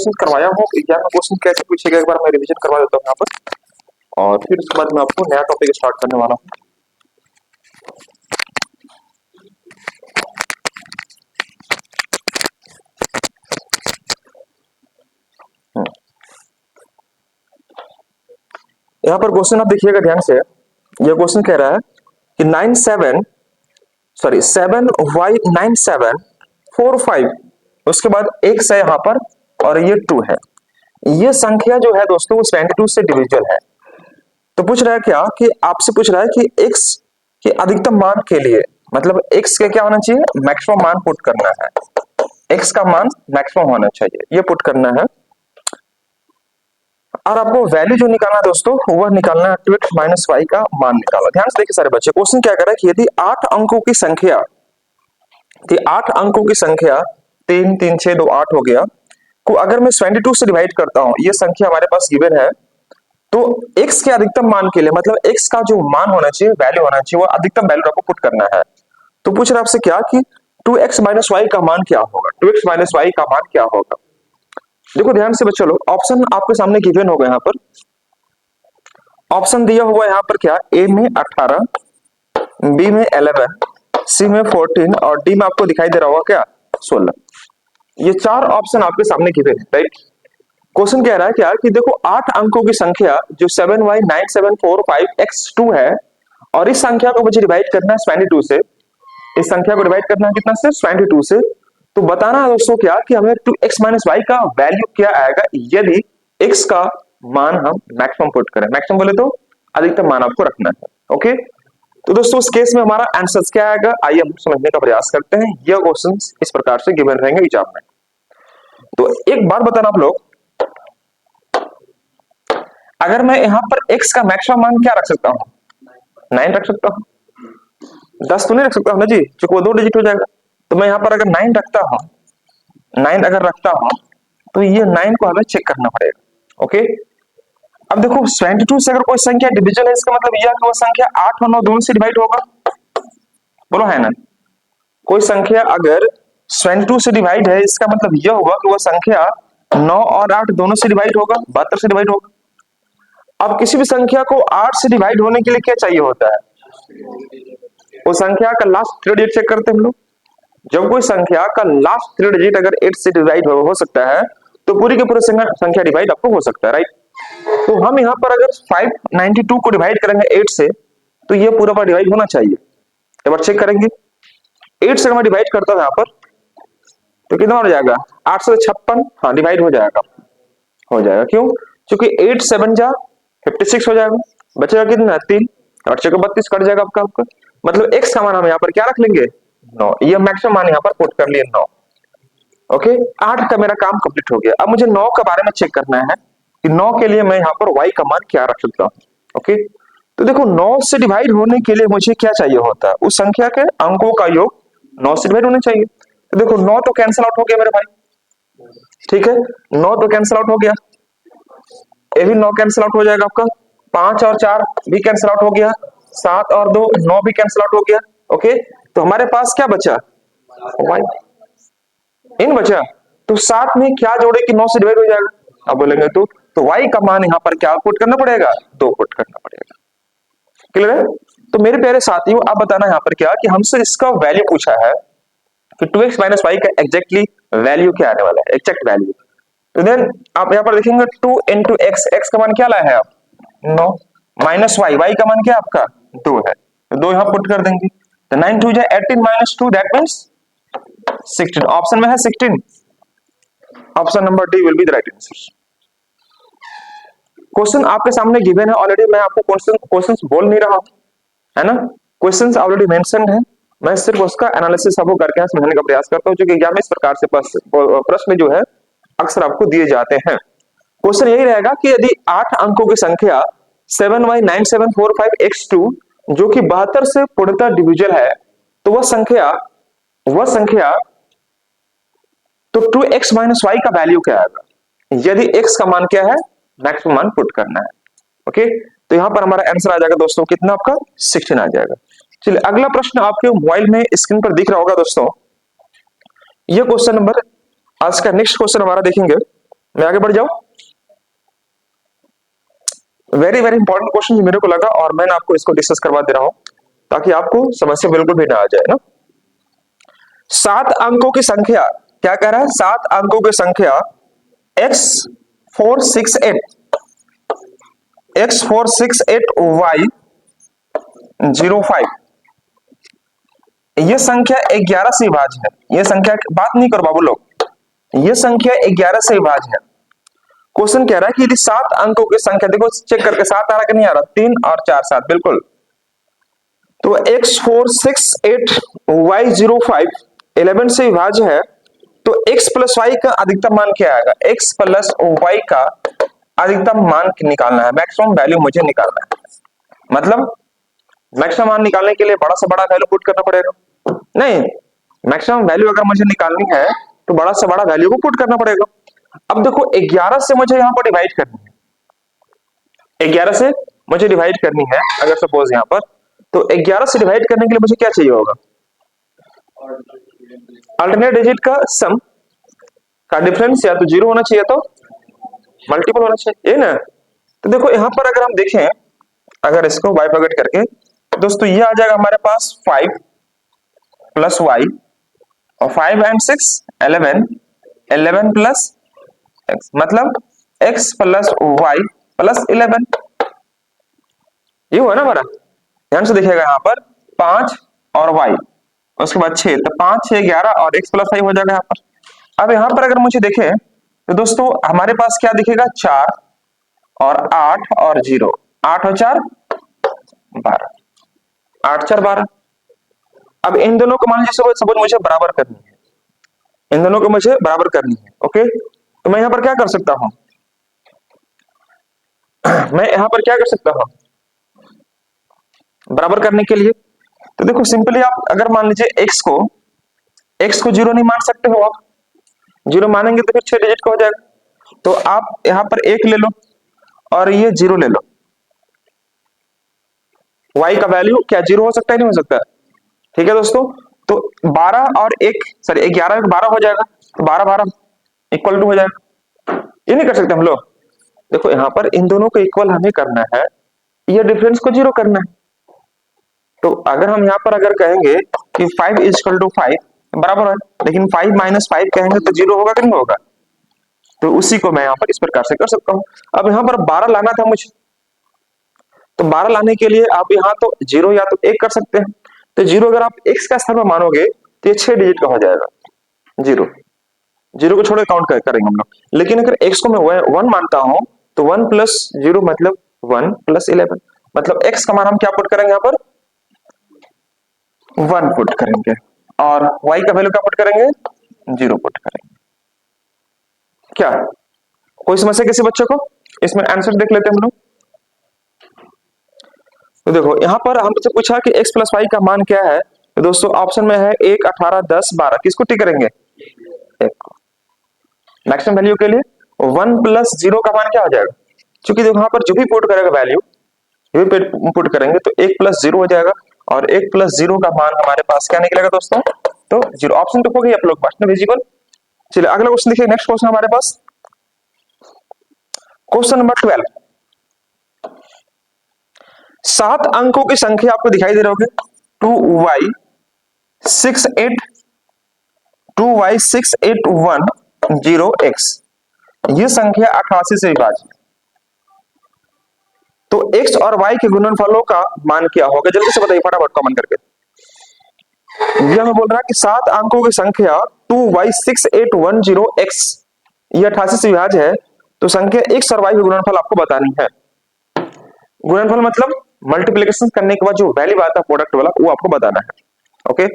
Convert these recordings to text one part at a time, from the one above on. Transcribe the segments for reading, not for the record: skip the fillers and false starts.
Question करवाया हूँ exam में, क्वेश्चन कैसे पूछेगा एक बार मैं रिवीजन करवा देता हूँ यहाँ पर, और फिर उसके बाद मैं आपको नया टॉपिक स्टार्ट करने वाला हूँ। यहाँ पर क्वेश्चन आप देखिएगा ध्यान से। यह क्वेश्चन कह रहा है कि 7y9745, उसके बाद x है यहाँ पर और ये 2 है। ये संख्या जो है दोस्तों वो 72 से डिविजिबल है। तो पूछ रहा है क्या कि आपसे पूछ रहा है कि x के अधिकतम मान के लिए, मतलब x का क्या होना चाहिए, मैक्सिमम मान पुट करना है। x का मान मैक्सिमम होना चाहिए, ये पुट करना है। और आपको वैल्यू जो निकालना है दोस्तों वह निकालना है 2x माइनस वाई का मान निकालना। ध्यान से देखिए सारे बच्चे, क्वेश्चन क्या कर रहा है कि यदि 8 अंकों की संख्या, 8 अंकों की संख्या 3 3 6 2 8 हो गया को अगर मैं 72 से डिवाइड करता हूं, ये संख्या हमारे पास गिवन है, तो x के अधिकतम मान के लिए, मतलब x का जो मान होना चाहिए, वैल्यू होना चाहिए, वो अधिकतम वैल्यू आपको पुट करना है। तो पूछ रहा है आपसे क्या कि 2x माइनस वाई का मान क्या होगा, 2x माइनस वाई का मान क्या होगा। देखो ध्यान से बच्चों, ऑप्शन आपके सामने गिवन होगा। यहाँ पर ऑप्शन दिया हुआ यहाँ पर क्या, ए में 18, बी में 11, सी में 14 और डी में आपको दिखाई दे रहा होगा क्या 16। ये 4 ऑप्शन आपके सामने गिवन है, राइट। क्वेश्चन कह रहा है क्या कि देखो 8 अंकों की संख्या जो 7y9745x2 है, और इस संख्या को मुझे डिवाइड करना है 72 से। इस संख्या को डिवाइड करना है कितना से, 72 से। तो बताना है दोस्तों क्या कि हमें 2x माइनस वाई का वैल्यू क्या आएगा यदि x का मान हम मैक्सिमम पुट करें। मैक्सिमम बोले तो अधिकतम मान आपको रखना है, ओके। तो दोस्तों इस केस में हमारा आंसर क्या आएगा, आइए हम समझने का प्रयास करते हैं। यह क्वेश्चन इस प्रकार से गिवन रहेंगे एग्जाम में। तो एक बात बताना आप लोग, अगर मैं यहां पर x का मैक्सिमम मान क्या रख सकता हूं, 9 रख सकता हूं, 10 तो नहीं रख सकता हूं ना जी, क्योंकि वो 2 डिजिट हो जाएगा। तो मैं यहां पर अगर 9 रखता हूं, 9 अगर रखता हूं, तो ये 9 को हमें चेक करना पड़ेगा, ओके। अब देखो 72 से अगर कोई संख्या डिविजन है, इसका मतलब यह कि वो संख्या 8 और 9 दोनों से डिवाइड होगा, बोलो है ना। कोई संख्या अगर 72 से डिवाइड है, इसका मतलब यह होगा कि वह संख्या 9 और 8 दोनों से डिवाइड होगा, 72 से डिवाइड होगा। अब किसी भी संख्या को 8 से डिवाइड होने के लिए क्या चाहिए होता है, वो संख्या का लास्ट 3 डिजिट चेक करते हैं हम लोग। जब कोई संख्या का लास्ट 3 डिजिट अगर 8 से डिवाइड हो सकता है, तो पूरी के पूरे संख्या डिवाइड आपको हो सकता है, राइट। तो हम यहाँ पर अगर 592 को डिवाइड करेंगे 8 से, तो ये पूरा पर डिवाइड होना चाहिए। एक बार चेक करेंगे, 8 से मैं डिवाइड करता हूं यहाँ पर, तो कितना हो जाएगा 856, हाँ डिवाइड हो जाएगा, हो जाएगा। क्यों, क्योंकि 8 7 जा 56 हो जाएगा, बचेगा कितना 3, 8 से 32 कट जाएगा आपका। मतलब x का मान हम यहाँ पर क्या रख लेंगे 9, ये मैक्सिमम मान यहाँ पर पुट कर लिए 9, ओके। 8 का मेरा काम कंप्लीट हो गया। अब मुझे 9 के बारे में चेक करना है कि 9 के लिए मैं यहाँ पर y का मान क्या रख सकता हूँ, ओके। तो देखो 9 से डिवाइड होने के लिए मुझे क्या चाहिए होता है, उस संख्या के अंकों का योग 9 से डिवाइड होना चाहिए। तो देखो 9 तो कैंसिल आउट हो गया मेरे भाई, ठीक है, 9 तो कैंसिल आउट हो गया, ये भी 9 कैंसिल आउट हो जाएगा आपका, 5 और 4 भी कैंसिल आउट हो गया, 7 और 2 9 भी कैंसिल आउट हो गया, ओके। तो हमारे पास क्या बचा, y इन बचा। तो 7 में क्या जोड़े कि 9 से डिवाइड हो जाएगा। अब बोलेंगे तो y का मान यहाँ पर क्या पुट करना पड़ेगा, 2 पुट करना पड़ेगा। क्लियर है। तो मेरे प्यारे साथियों, आप बताना यहाँ पर क्या कि हमसे इसका वैल्यू पूछा है कि 2x माइनस वाई का एग्जैक्टली वैल्यू क्या आने वाला है, एग्जैक्ट वैल्यू। तो देन आप यहाँ पर देखेंगे 2 इंटू एक्स, एक्स का मान क्या लाए हैं आप 9, माइनस वाई, वाई का मान क्या आपका 2 है, तो 2 यहाँ पुट कर देंगे। तो 9 2 18 माइनस 2 दैट मींस 16, ऑप्शन में है 16, option number D will be the right answer. Question आपके सामने गिवन है ऑलरेडी, मैं आपको क्वेश्चंस बोल नहीं रहा हूं, है ना। क्वेश्चंस ऑलरेडी मेंशन्ड है, मैं सिर्फ उसका एनालिसिस आपको करके समझने का प्रयास करता हूं, क्योंकि एग्जाम में इस प्रकार से प्रश्न जो है अक्सर आपको दिए जाते हैं। क्वेश्चन यही रहेगा कि यदि 8 अंकों की संख्या 7y9745x2 जो कि 72 से पूर्णतः डिविजिबल है, तो वह संख्या तो 2x माइनस वाई का वैल्यू क्या आएगा यदि x का मान क्या है, मैक्सिमम मान पुट करना है, ओके। तो यहां पर हमारा आंसर आ जाएगा दोस्तों कितना, आपका 16 आ जाएगा। चलिए अगला प्रश्न आपके मोबाइल में स्क्रीन पर दिख रहा होगा दोस्तों, यह क्वेश्चन नंबर, आज का नेक्स्ट क्वेश्चन हमारा देखेंगे मैं आगे बढ़ जाऊं। वेरी वेरी इंपॉर्टेंट क्वेश्चन मेरे को लगा और मैंने आपको इसको डिस्कस करवा दे रहा हूं ताकि आपको समस्या बिल्कुल भी ना आ जाए ना। 7 अंकों की संख्या, क्या कह रहा है, 7 अंकों की संख्या x468 y05, यह संख्या 11 से विभाज्य है। यह संख्या बात नहीं करो बाबू लोग, यह संख्या 11 से विभाज्य है। क्वेश्चन कह रहा है कि यदि 7 अंकों की संख्या, देखो चेक करके 7 आ रहा कि नहीं आ रहा, 3 और 4 7 बिल्कुल। तो x468 y05 11 से विभाज्य है, तो x प्लस y का अधिकतम मान क्या आएगा, x प्लस y का अधिकतम मान निकालना है, मैक्सिमम वैल्यू मुझे निकालना है। मतलब मैक्सिमम मान निकालने के लिए बड़ा से बड़ा वैल्यू पुट करना पड़ेगा, नहीं मैक्सिमम वैल्यू अगर मुझे निकालनी है तो बड़ा से बड़ा वैल्यू को पुट करना पड़ेगा। अब देखो 11 से मुझे यहां पर डिवाइड करनी है, 11 से मुझे डिवाइड करनी है अगर सपोज यहां पर, तो 11 से डिवाइड करने के लिए मुझे क्या चाहिए होगा, अल्टरनेट डिजिट का सम का डिफरेंस या तो 0 होना चाहिए तो मल्टीपल होना चाहिए, ये ना। तो देखो यहां पर अगर हम देखें, अगर इसको बाइफरकेट करके, दोस्तों ये आ जाएगा हमारे पास 5 प्लस y और 5 एंड 6 11, 11 प्लस x, मतलब x प्लस y प्लस 11, ये हुआ ना हमारा। ध्यान से देखिएगा यहाँ पर 5 और y, उसके बाद 6, तो 5 6 11 और x प्लस 5 हो जाएगा यहाँ पर। अब यहाँ पर अगर मुझे देखें तो दोस्तों हमारे पास क्या दिखेगा, 4 और 8 और 0, 8 और 4 12, 8 4 12। अब इन दोनों को मान लीजिए सपोज मुझे बराबर करनी है, इन दोनों को मुझे बराबर करनी है, ओके। तो मैं यहाँ पर क्या कर सकता हूं, मैं यहाँ पर क्या कर सकता हूं बराबर करने के लिए, तो देखो सिंपली आप अगर मान लीजिए x को 0 नहीं मान सकते हो, आप 0 मानेंगे तो फिर 6 डिजिट का हो जाएगा, तो आप यहां पर 1 ले लो और ये 0 ले लो। y का वैल्यू क्या 0 हो सकता है, नहीं हो सकता, ठीक है दोस्तों। तो 12 और 1 सॉरी 11 और 12 हो जाएगा, तो 12 12 इक्वल टू हो जाएगा, ये नहीं कर सकते हम लोग। देखो यहां पर इन दोनों को इक्वल हमें करना है, ये डिफरेंस को 0 करना है। तो अगर हम यहाँ पर अगर कहेंगे कि 5 इज इक्वल टू 5 बराबर है, लेकिन 5 माइनस 5 कहेंगे तो 0 होगा कि नहीं होगा, तो उसी को मैं यहाँ पर इस प्रकार से कर सकता हूँ। अब यहाँ पर 12 लाना था मुझे, तो 12 लाने के लिए आप यहाँ तो 0 या तो 1 कर सकते हैं, तो 0 अगर आप x का स्थान पर मानोगे तो ये 6 डिजिट का हो जाएगा, 0 को छोड़ काउंट करेंगे हम लोग। लेकिन अगर x को मैं 1 मानता हूं तो 1 प्लस 0 मतलब 1 प्लस 11, मतलब x का मान हम क्या पुट करेंगे यहाँ पर 1 पुट करेंगे और y का वैल्यू क्या पुट करेंगे 0 पुट करेंगे। क्या कोई समस्या किसी बच्चे को, इसमें आंसर देख लेते हैं हम लोग। तो देखो यहां पर हमसे पूछा कि x प्लस वाई का मान क्या है, तो दोस्तों ऑप्शन में है 1 18 10 12, किसको टिक करेंगे, एक को। मैक्सिमम वैल्यू के लिए 1 प्लस 0 का मान क्या हो जाएगा, क्योंकि देखो यहां पर जो भी पुट करेगा वैल्यू, जो भी पुट करेंगे तो 1 प्लस 0 हो जाएगा, और 1 प्लस 0 का मान हमारे पास क्या निकलेगा दोस्तों, तो 0। ऑप्शन तो हो गई आप लोग पास में विजिबल। चलिए अगला क्वेश्चन देखिए, नेक्स्ट क्वेश्चन हमारे पास क्वेश्चन नंबर 12। 7 अंकों की संख्या आपको दिखाई दे रही होगी, 2y6810x, ये संख्या 88 से विभाज्य है। तो x और y के गुणनफलों का मान क्या होगा, जल्दी से बताइए फटाफट कमेंट करके। यह हमें बोल रहा है कि 7 अंकों की संख्या 2y6810x, ये 88 से विभाज्य है, तो संख्या x और y के गुणनफल आपको बतानी है। गुणनफल मतलब मल्टीप्लिकेशन करने के बाद जो वैल्यू आता है प्रोडक्ट वाला, वो आपको बताना है, ओके।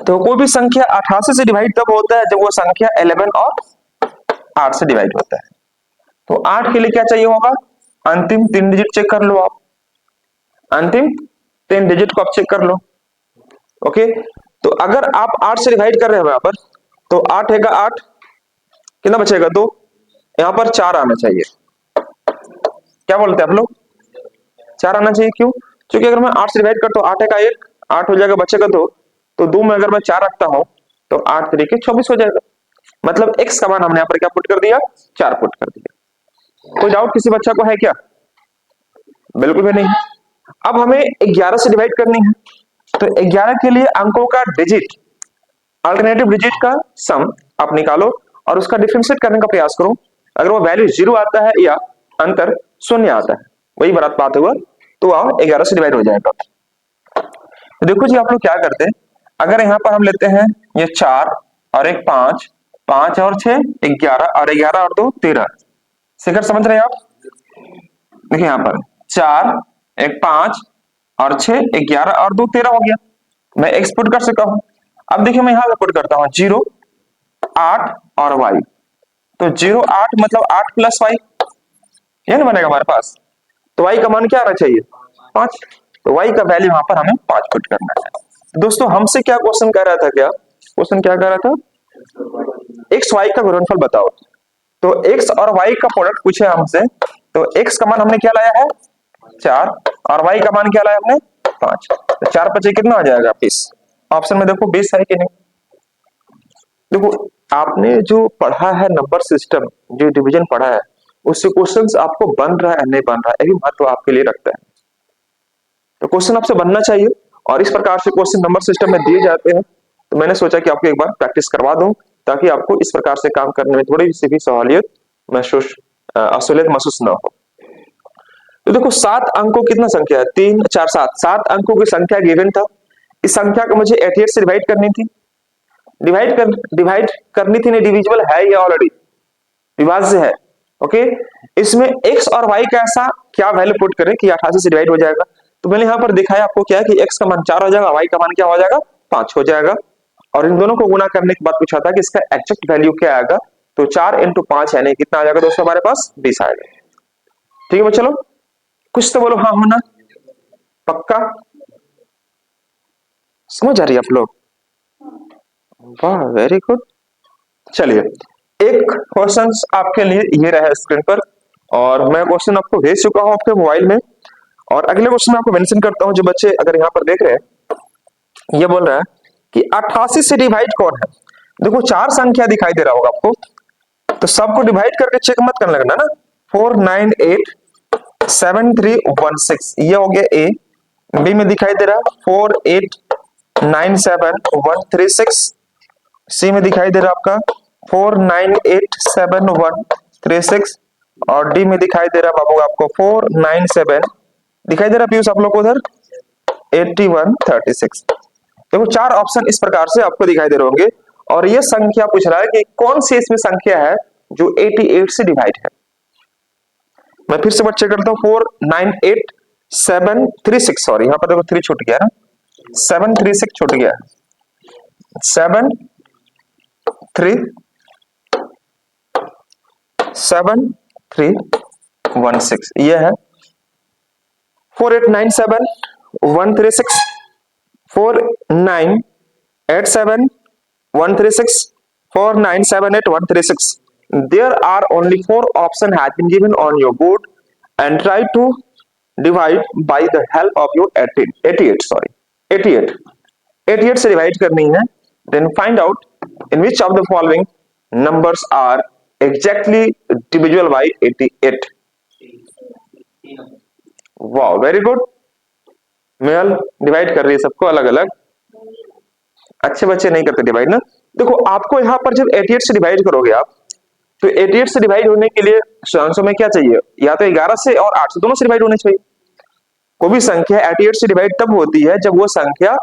तो कोई भी संख्या 88 से डिवाइड तब होता है जब वो संख्या 11 और 8 से डिवाइड होता है। तो 8 के लिए क्या चाहिए होगा, अंतिम 3 डिजिट चेक कर लो आप, अंतिम 3 डिजिट को आप चेक कर लो, ओके। तो अगर आप 8 से डिवाइड कर रहे हो यहाँ पर, तो 8 है 8, कितना बचेगा 2, यहाँ पर 4 आना चाहिए। क्या बोलते हैं आप लोग, 4 आना चाहिए, क्यों, क्योंकि अगर मैं 8 से डिवाइड करता हूँ 8 है 1, 8 हो जाएगा, बचेगा 2, तो 2 में अगर मैं 4 रखता हूं तो 8 3 के 24 हो जाएगा। मतलब x का मान हमने यहाँ पर क्या पुट कर दिया, 4 पुट कर दिया। कोई डाउट किसी बच्चा को है क्या? बिल्कुल भी नहीं। अब हमें 11 से डिवाइड करनी है, तो 11 के लिए अंकों का डिजिट, अल्टरनेटिव डिजिट का सम आप निकालो और उसका डिफरेंशिएट करने का प्रयास करो। अगर वो वैल्यू 0 आता है या अंतर 0 आता है, वही बात हुआ, तो आओ 11 से डिवाइड हो जाएगा। तो देखो जी आप लोग क्या करते हैं, अगर यहाँ पर हम लेते हैं ये 4 और एक 5, 5 और 6 11, और 11 और 2 13। शिखर समझ रहे हैं आप? देखिए यहाँ पर 4 एक 5 और 6 11 और 2 13 हो गया। मैं एक्स पुट कर सकता हूं। अब देखिए मैं यहां पे पुट करता हूं 0 8 और y, तो 0 8 मतलब 8 प्लस y, ये ना बनेगा हमारे पास। तो y का मान क्या आना चाहिए, 5। तो y का वैल्यू यहां पर हमें 5 पुट करना है। दोस्तों हमसे क्या क्वेश्चन कह रहा था, क्वेश्चन क्या कह रहा था, x y का गुणनफल बताओ। तो x और y का प्रोडक्ट पूछे हमसे, तो x का मान हमने क्या लाया है 4 और y का मान क्या लाया हमने 5। तो 4 5 कितना आ जाएगा 20। ऑप्शन में देखो 20 है कि नहीं। देखो आपने जो पढ़ा है नंबर सिस्टम, जो डिवीजन पढ़ा है, उससे क्वेश्चंस आपको बन रहा है नहीं बन रहा है, यही महत्व आपके लिए रखता है। तो क्वेश्चन आपसे बनना चाहिए, और इस प्रकार से क्वेश्चन नंबर सिस्टम में दिए जाते हैं। तो मैंने सोचा कि आपको एक बार प्रैक्टिस करवा दूं, ताकि आपको इस प्रकार से काम करने में थोड़ी सी भी सहूलियत महसूस असुलियत महसूस न हो। तो देखो 7 अंकों कितना संख्या है, 3 4 7, 7 अंकों की संख्या गिवन था। इस संख्या को मुझे 88 से डिवाइड करनी थी, डिवाइड करनी थी, नहीं डिविजिबल है, ये ऑलरेडी विभाज्य है। ओके, इसमें x और y का ऐसा क्या वैल्यू पुट करें कि 88 से डिवाइड हो जाएगा। तो मैंने यहां पर दिखाया आपको क्या है कि x का मान 4 हो जाएगा, y का मान क्या हो जाएगा 5 हो जाएगा, और इन दोनों को गुणा करने के बाद पूछा था कि इसका एक्जेक्ट वैल्यू क्या आएगा। तो 4 × 5 यानी कितना आ जाएगा दोस्तों, हमारे पास 20 आएगा। ठीक है चलो, कुछ तो बोलो हाँ होना, पक्का समझ आ रही है आप लोग? वाह वेरी गुड। चलिए एक क्वेश्चन आपके लिए ये रहा स्क्रीन पर, और मैं क्वेश्चन आपको भेज चुका हूं आपके मोबाइल में। और अगले क्वेश्चन में आपको मेंशन करता हूं, जो बच्चे अगर यहाँ पर देख रहे हैं, ये बोल रहा है कि 88 से डिवाइड कौन है। देखो 4 संख्या दिखाई दे रहा होगा आपको, तो सबको डिवाइड करके चेक मत करने लगना ना। 4 9 8 7 3 1 6, ये हो गया ए। बी में दिखाई दे रहा 4 8 9 7 1 3 6। सी में दिखाई दे रहा आपका 4 9 8 7 1 3 6, और डी में दिखाई दे रहा बाबू आपको 4 9 7, दिखाई दे रहा पीयूष आप लोग को उधर 81 36। देखो 4 ऑप्शन इस प्रकार से आपको दिखाई दे रहे होंगे, और ये संख्या पूछ रहा है कि कौन सी इसमें संख्या है जो 88 से डिवाइड है। मैं फिर से बच्चे करता हूं 4 9 8 7 3 6, सॉरी यहां पर देखो 3 छूट गया ना, 7 3 6 छूट गया, 7 3 7 3 1 6, ये है 4 8 9 7 1 3 6, 4 9 8 7 1 3 6, 4 9 7 8 1 3 6. There are only 4 options has been given on your board, and try to divide by the help of your 88 sorry 88 से डिवाइड करनी है। Then find out in which of the following numbers are exactly divisible by 88. वाह very good, mail divide कर रही है सबको अलग अलग, अच्छे बच्चे नहीं करते डिवाइड ना। देखो आपको यहाँ पर जब 88 से डिवाइड करोगे आप, तो 88 से डिवाइड होने के लिए आंसर में क्या चाहिए, या तो 11 से और 8 से दोनों से डिवाइड होने चाहिए। कोई भी संख्या 88 से डिवाइड तब होती है जब वो संख्या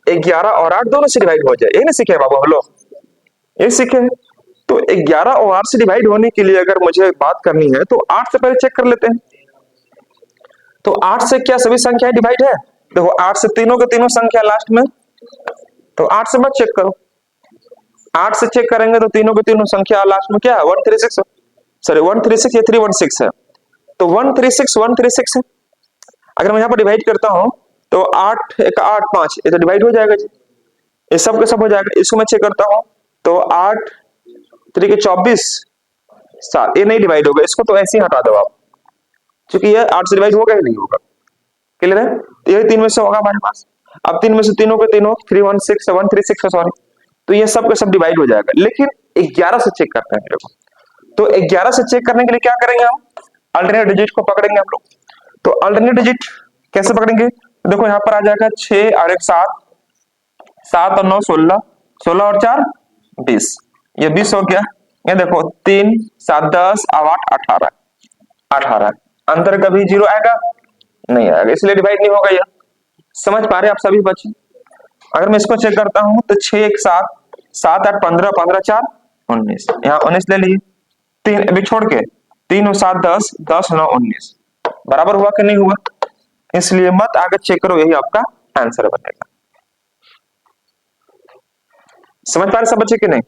11 और 8 दोनों से डिवाइड हो जाए। ये ना सीखे बाबू हम लोग, ये सीखे। तो 11 और 8 से डिवाइड होने के लिए अगर मुझे बात करनी है तो 8 से पहले चेक कर लेते हैं। तो 8 से क्या सभी संख्याएं डिवाइड है? देखो 8 से तीनों के तीनों संख्या लास्ट में, तो 8 से मत चेक करो। 8 से चेक करेंगे तो तीनों के तीनों संख्या लास्ट में क्या है 136, सॉरी 136, ये 316 है, तो 136 136 है। अगर मैं यहाँ पर डिवाइड करता हूं तो 8 1 8 5, ये तो डिवाइड हो जाएगा जी, ये सब के सब हो जाएगा। इसको मैं चेक करता हूं तो 8 3 के 24 7, ये नहीं डिवाइड होगा, इसको तो ऐसे ही हटा दो आप, क्योंकि ये 8 से डिवाइड होगा ही नहीं होगा। क्लियर है? तो ये 3 में से होगा हमारे पास। अब 3 में से तीनों के तीनों 316 136 सॉरी, तो ये सब के सब डिवाइड हो जाएगा। लेकिन 11 से चेक करते हैं मेरे को। तो 11 से चेक करने के लिए क्या करेंगे हम, अल्टरनेट डिजिट को पकड़ेंगे हम लोग। तो अल्टरनेट डिजिट कैसे पकड़ेंगे, तो देखो यहाँ पर आ जाएगा 6 और 1 7, 7 और 9 16, 16 और 4 20, ये 20 हो गया। ये देखो 3 7 10 और 8 18, 18 अंतर कभी 0 आएगा नहीं आएगा, इसलिए डिवाइड नहीं होगा। यह समझ पा रहे आप सभी बच्चे। अगर मैं इसको चेक करता हूं तो 6 1 7, 7 8 15, 15 4 19, यहाँ 19 ले लिए, 3 अभी छोड़ के 3 और 7 10, 10 9 19 बराबर हुआ कि नहीं हुआ, इसलिए मत आगे चेक करो, यही आपका आंसर बनेगा। समझ पा रहे सब बच्चे कि नहीं,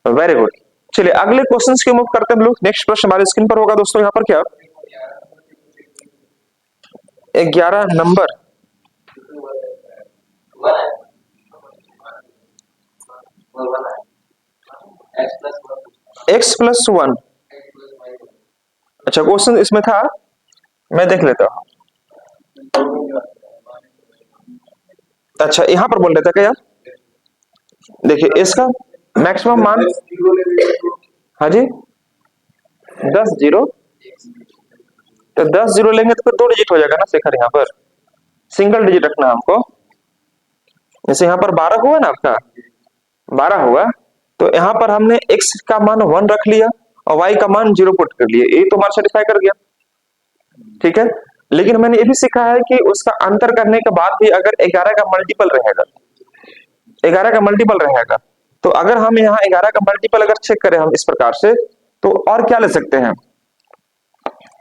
वेरी गुड। चलिए अगले क्वेश्चंस की मूव करते हैं हम लोग। नेक्स्ट प्रश्न हमारे स्क्रीन पर होगा दोस्तों, यहाँ पर क्या 11 नंबर x प्लस 1, अच्छा क्वेश्चन इसमें था, मैं देख लेता हूं। अच्छा यहां पर बोल रहे थे क्या यार, देखिए इसका मैक्सिमम मान, हाँ जी 10 0, तो 10 0 लेंगे तो फिर 2 डिजिट हो जाएगा ना शेखर, यहाँ पर सिंगल डिजिट रखना हमको। जैसे यहाँ पर 12 हुआ ना आपका, 12 हुआ, तो यहाँ पर हमने x का मान 1 रख लिया और y का मान 0 पुट कर लिया, ये तो हमारा सेटिस्फाई कर गया, ठीक है। लेकिन मैंने ये भी सीखा है कि उसका अंतर करने के बाद भी अगर 11 का मल्टीपल रहेगा, 11 का मल्टीपल रहेगा, तो अगर हम यहाँ 11 का मल्टीपल अगर चेक करें हम इस प्रकार से, तो और क्या ले सकते हैं,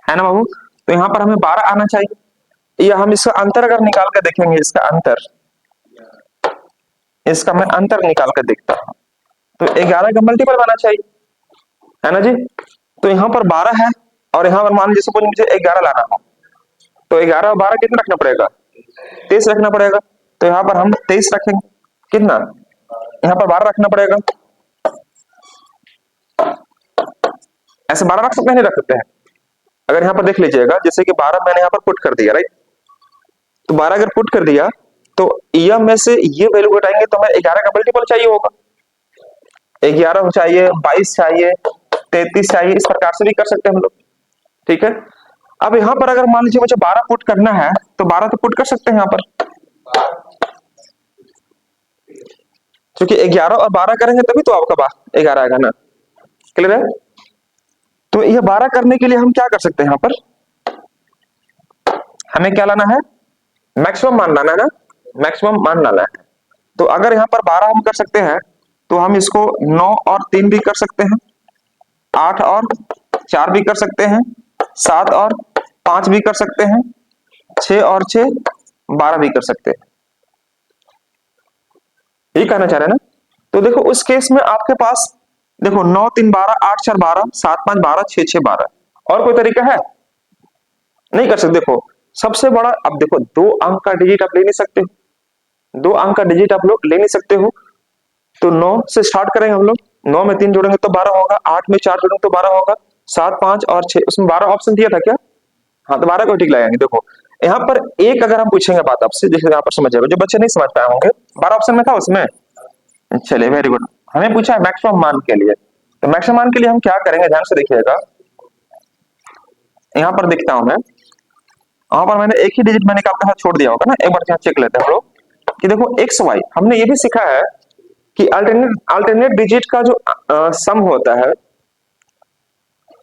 है ना बाबू। तो यहाँ पर हमें 12 आना चाहिए, या हम इसका अंतर अगर निकाल कर देखेंगे, इसका अंतर, इसका मैं अंतर निकाल कर देखता हूं, तो 11 का मल्टीपल आना चाहिए, है ना जी। तो यहाँ पर 12 है और यहाँ पर मान लीजिए सपोज मुझे 11 लाना हो, तो 11 और 12 कितना रखना पड़ेगा, 23 रखना पड़ेगा। तो यहाँ पर हम 23 रखेंगे, कितना, यहाँ पर 12 रखना पड़ेगा, ऐसे 12 रख सकते हैं नहीं रख सकते हैं। अगर यहाँ पर देख लीजिएगा, जैसे कि 12 मैंने यहाँ पर पुट कर दिया, राइट, तो 12 अगर पुट कर दिया तो यह में से ये वैल्यू घटाएंगे तो हमें 11 का मल्टीपल चाहिए होगा, 11 चाहिए, 22 चाहिए, 33 चाहिए, इस प्रकार से भी कर सकते हैं हम लोग, ठीक है। अब यहाँ पर अगर मान लीजिए मुझे 12 पुट करना है, तो 12 तो पुट कर सकते हैं यहाँ पर, क्योंकि 11 और 12 करेंगे तभी तो आपका 11 आएगा ना, क्लियर है। तो ये 12 करने के लिए हम क्या कर सकते हैं, यहाँ पर हमें क्या लाना है, मैक्सिमम मान लाना है ना, मैक्सिमम मान लाना है। तो अगर यहाँ पर 12 हम कर सकते हैं, तो हम इसको 9 और 3 भी कर सकते हैं, 8 और 4 भी कर सकते हैं, 7 और 5 भी कर सकते हैं, 6 और 6 12 भी कर सकते हैं, यही कहना चाह रहे हैं ना। तो देखो उस केस में आपके पास देखो 9 3 12, 8 4 12, 7 5 12, 6 6 12, और कोई तरीका है, नहीं कर सकते। देखो सबसे बड़ा, अब देखो 2 अंक का डिजिट आप ले नहीं सकते, 2 अंक का डिजिट आप लोग ले नहीं सकते हो। तो 9 से स्टार्ट करेंगे हम लोग, 9 में 3 जोड़ेंगे तो 12 होगा, 8 में 4 जोड़ेंगे तो 12 होगा, 7 5 और 6, उसमें 12 ऑप्शन दिया था क्या, हाँ तो 12 को ठीक लगाएंगे। देखो यहाँ पर एक अगर हम पूछेंगे बात आपसे, जैसे यहाँ पर समझिएगा, जो बच्चे नहीं समझ पाए होंगे, 12 ऑप्शन में था उसमें, चलिए वेरी गुड। हमें पूछा है मैक्सिमम मान के लिए, तो मैक्सिमम मान के लिए हम क्या करेंगे, ध्यान से देखिएगा, यहाँ पर देखता हूं मैं, वहां पर मैंने एक ही डिजिट में निकाल कर छोड़ दिया होगा ना, एक बार यहाँ चेक लेते हैं हम लोग कि देखो एक्स वाई, हमने ये भी सीखा है कि अल्टरनेट डिजिट का जो सम होता है,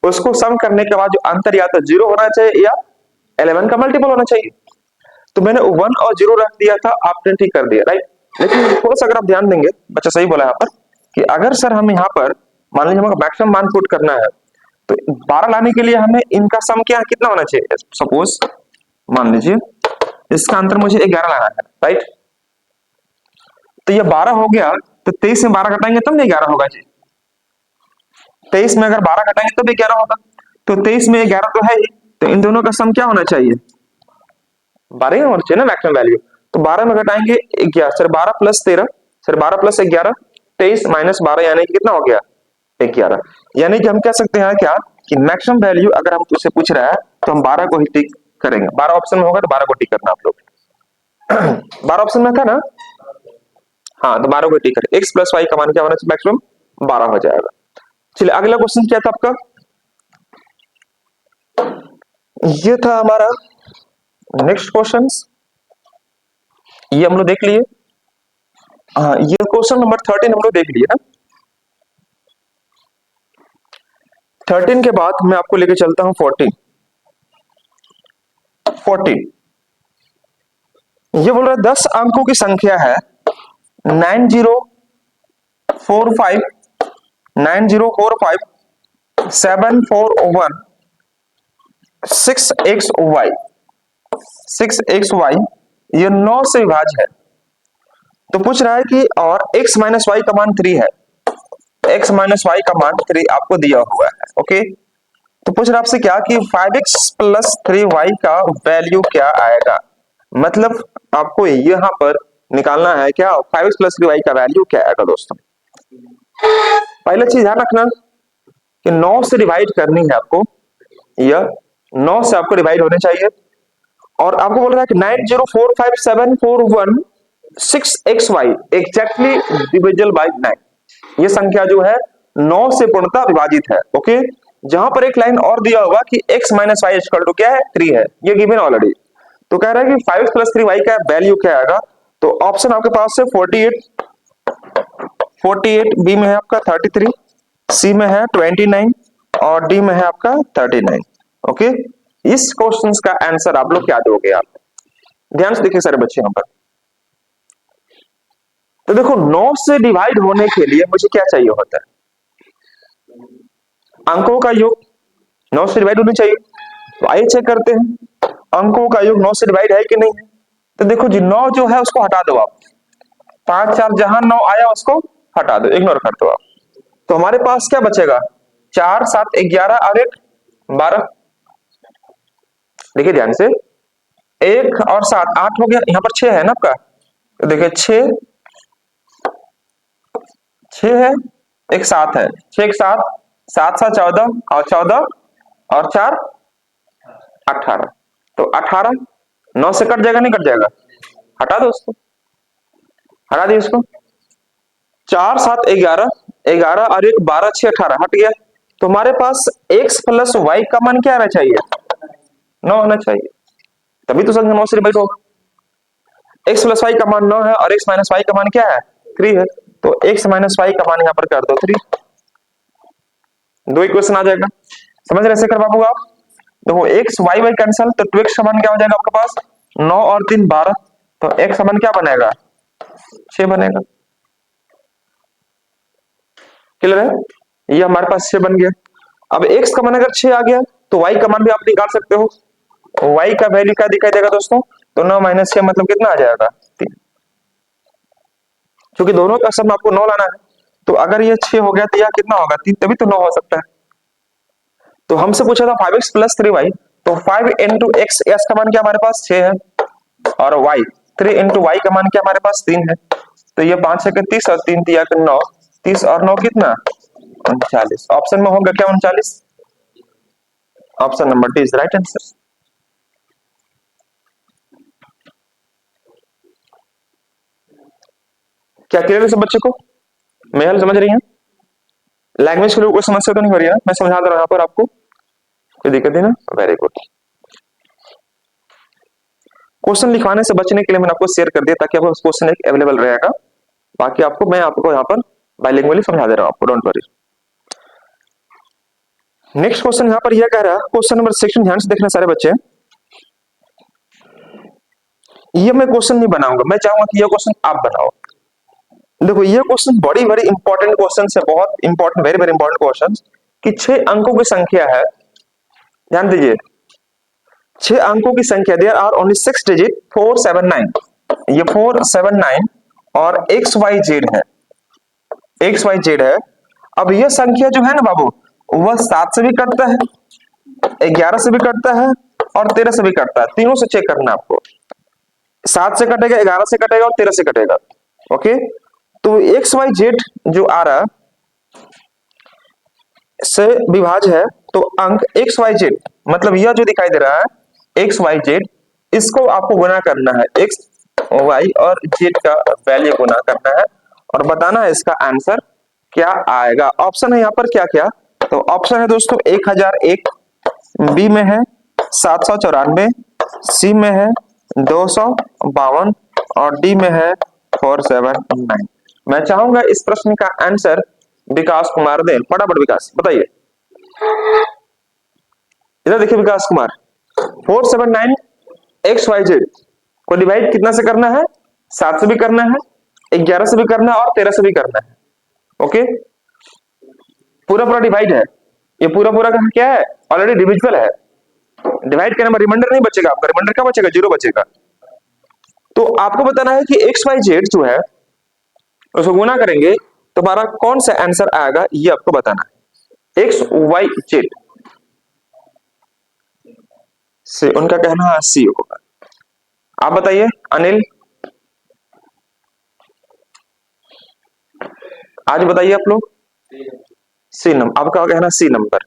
उसको सम करने के बाद जो अंतर या तो 0 होना चाहिए या 11 का मल्टीपल होना चाहिए। तो मैंने 1 और 0 रख दिया था, आपने ठीक कर दिया, राइट। लेकिन थोड़ा सा अगर आप ध्यान देंगे, बच्चा सही बोला यहाँ पर, कि अगर सर हम यहाँ पर मान लीजिए हमें मैक्सिमम मान पुट करना है, तो 12 लाने के लिए हमें इनका सम क्या कितना होना चाहिए, सपोज मान लीजिए इसका अंतर मुझे 11 लाना है, राइट। तो ये 12 हो गया, तो 23 में 12 घटाएंगे तब 11 होगा जी, 23 में अगर 12 घटाएंगे तब 11 होगा, तो 23 में 11 तो है ही, तो इन दोनों का सम क्या होना चाहिए, 12 होना चाहिए ना मैक्सिमम वैल्यू। तो 12 में घटाएंगे 11, sir 12 plus 13, sir 12 plus 11, 23 minus 12 यानी कि कितना हो गया 11। यानी कि हम कह सकते हैं क्या कि मैक्सिमम वैल्यू अगर हम तुझसे पूछ रहा है तो हम 12 को ही टिक करेंगे, 12 ऑप्शन में होगा तो 12 को टिक करना आप लोग 12 ऑप्शन में था ना, हाँ तो 12 को टिक करें। x प्लस वाई का मान क्या होना चाहिए मैक्सिमम 12 हो जाएगा। चलिए अगला क्वेश्चन क्या था आपका, ये था हमारा नेक्स्ट क्वेश्चन, ये हम लोग देख लिए। हाँ, ये क्वेश्चन नंबर 13 हम लोग देख लिए ना। 13 के बाद मैं आपको लेके चलता हूं 14। ये बोल रहा है 10 अंकों की संख्या है 9045 741 6xy ये 9 से विभाज्य है। तो पूछ रहा है कि और x माइनस वाई का मान 3 है, x माइनस वाई का मान 3 आपको दिया हुआ है। ओके, तो पूछ रहा है आपसे क्या कि 5x प्लस 3y का वैल्यू क्या आएगा, मतलब आपको यहां पर निकालना है क्या 5x प्लस 3y का वैल्यू क्या आएगा। दोस्तों पहले चीज ध्यान रखना कि 9 से डिवाइड करनी है आपको, यह 9 से आपको डिवाइड होने चाहिए। और आपको बोल रहा है कि 9045741 एग्जैक्टली डिविजिबल बाय 9। ये संख्या जो है 9 से पूर्णतः विभाजित है। ओके, जहां पर एक लाइन और दिया होगा कि x minus Y equal to क्या है 3 है, ये गिवन ऑलरेडी। तो कह रहा है कि 5 प्लस 3y का वैल्यू क्या आएगा। तो ऑप्शन आपके पास है 48 बी में है आपका 33, सी में है 29 और डी में है आपका 39। ओके, इस क्वेश्चन का आंसर आप लोग क्या दोगे। आप ध्यान से देखिए सारे बच्चे यहां पर। तो देखो 9 से डिवाइड होने के लिए मुझे क्या चाहिए होता है, अंकों का योग 9 से डिवाइड होनी चाहिए। तो आइए चेक करते हैं अंकों का योग 9 से डिवाइड है कि नहीं है। तो देखो जी 9 जो है उसको हटा दो आप, 5 4 जहां 9 आया उसको हटा दो, इग्नोर कर दो आप। तो हमारे पास क्या बचेगा 4 7 11 और 1 12। देखिए ध्यान से, 1 और 7 8 हो गया, यहां पर 6 है ना आपका। तो देखिए 6 है, एक 7 है, 6 एक 7 7 7 14 और 14 और 4 18। तो 18 9 से कट जाएगा नहीं कट जाएगा, हटा दो उसको, हटा दिए उसको। 4 7 11 11 और 1 12 6 18 हट गया। तो हमारे पास x प्लस वाई का मान क्या आना चाहिए 9 होना चाहिए, तभी तो संख्या 9 से डिवाइड होगा। x प्लस वाई का मान 9 है और x माइनस वाई का मान क्या है 3 है। तो x माइनस वाई का मान यहां पर कर दो 3, दो इक्वेशन आ जाएगा। समझ रहे ऐसे कर बाबू आप। देखो x y y कैंसिल, तो 2x का मान क्या हो जाएगा आपके पास 9 और 3 12। तो x का मान क्या बनेगा 6 बनेगा। क्लियर है, ये हमारे पास 6 बन गया। अब x का मान अगर 6 आ गया तो y का मान भी आप निकाल सकते हो। y का वैल्यू क्या दिखाई देगा दोस्तों, तो 9 माइनस 6 मतलब कितना आ जाएगा 3। क्योंकि दोनों का सम आपको 9 लाना है, तो अगर ये 6 हो गया तो यह कितना होगा 3, तभी तो 9 हो सकता है। तो हमसे पूछा था 5x प्लस 3y, तो 5 इंटू एक्स, एक्स का मान क्या हमारे पास 6 है, और y 3 इंटू वाई का मान क्या हमारे पास 3 है। तो ये 5 है 30 और 3 दिया 9, 30 और 9 कितना 39। ऑप्शन में होगा क्या 39, option number D is right answer. क्या क्लियर है सब बच्चे को, मेहल समझ रही हैं। लैंग्वेज के लिए कोई समस्या तो नहीं हो रही है, मैं समझा दे रहा हूं यहाँ पर आपको, कोई दिक्कत नहीं ना, वेरी गुड। क्वेश्चन लिखवाने से बचने के लिए मैंने आपको शेयर कर दिया ताकि आपको क्वेश्चन एक अवेलेबल रहेगा। बाकी आपको मैं आपको यहाँ पर बाइलिंगुअली समझा दे रहा हूँ आपको, डोंट वरी। नेक्स्ट क्वेश्चन यहाँ पर यह कह रहा है, क्वेश्चन नंबर 16 ध्यान से देखना सारे बच्चे। ये मैं क्वेश्चन नहीं बनाऊंगा, मैं चाहूंगा कि यह क्वेश्चन आप बनाओ। देखो ये क्वेश्चन बड़ी बड़ी इंपॉर्टेंट क्वेश्चन है, बहुत important, very very important question कि 6 अंकों की संख्या है। ध्यान दीजिए 6 अंकों की संख्या, देयर आर ओनली 6 डिजिट 479, ये 479 और एक्स वाई जेड है, एक्स वाई जेड है। अब यह संख्या जो है ना बाबू, वह 7 से भी कटता है, 11 से भी कटता है और 13 से भी कटता है, तीनों से चेक करना है आपको। 7 से कटेगा, 11 से कटेगा और 13 से कटेगा। ओके, तो एक्स वाई जेड जो आ रहा से विभाज्य है, तो अंक एक्स वाई जेड मतलब यह जो दिखाई दे रहा है एक्स वाई जेड, इसको आपको गुना करना है, एक्स वाई और जेड का वैल्यू गुना करना है और बताना है इसका आंसर क्या आएगा? ऑप्शन है यहाँ पर क्या क्या? तो ऑप्शन है दोस्तों 1001, बी में है 794, सी में है 252 और डी में है 479। मैं चाहूंगा इस प्रश्न का आंसर विकास कुमार दें। फटाफट विकास बताइए। इधर देखिए विकास कुमार, 479 XYZ को डिवाइड कितना से करना है? 7 से भी करना है, 11 से भी करना है और 13 से भी करना है। ओके, पूरा पूरा डिवाइड है, ये पूरा पूरा का क्या है? ऑलरेडी डिविजिबल है। डिवाइड करने में रिमाइंडर नहीं बचेगा आपका, रिमाइंडर क्या बचेगा? 0 बचेगा। तो आपको बताना है कि XYZ जो है उसको गुना करेंगे तो हमारा कौन सा आंसर आएगा, ये आपको बताना है। XYZ से उनका कहना है सी होगा। आप बताइए अनिल, आज बताइए आप लोग। सी नंबर आपका कहना, C number.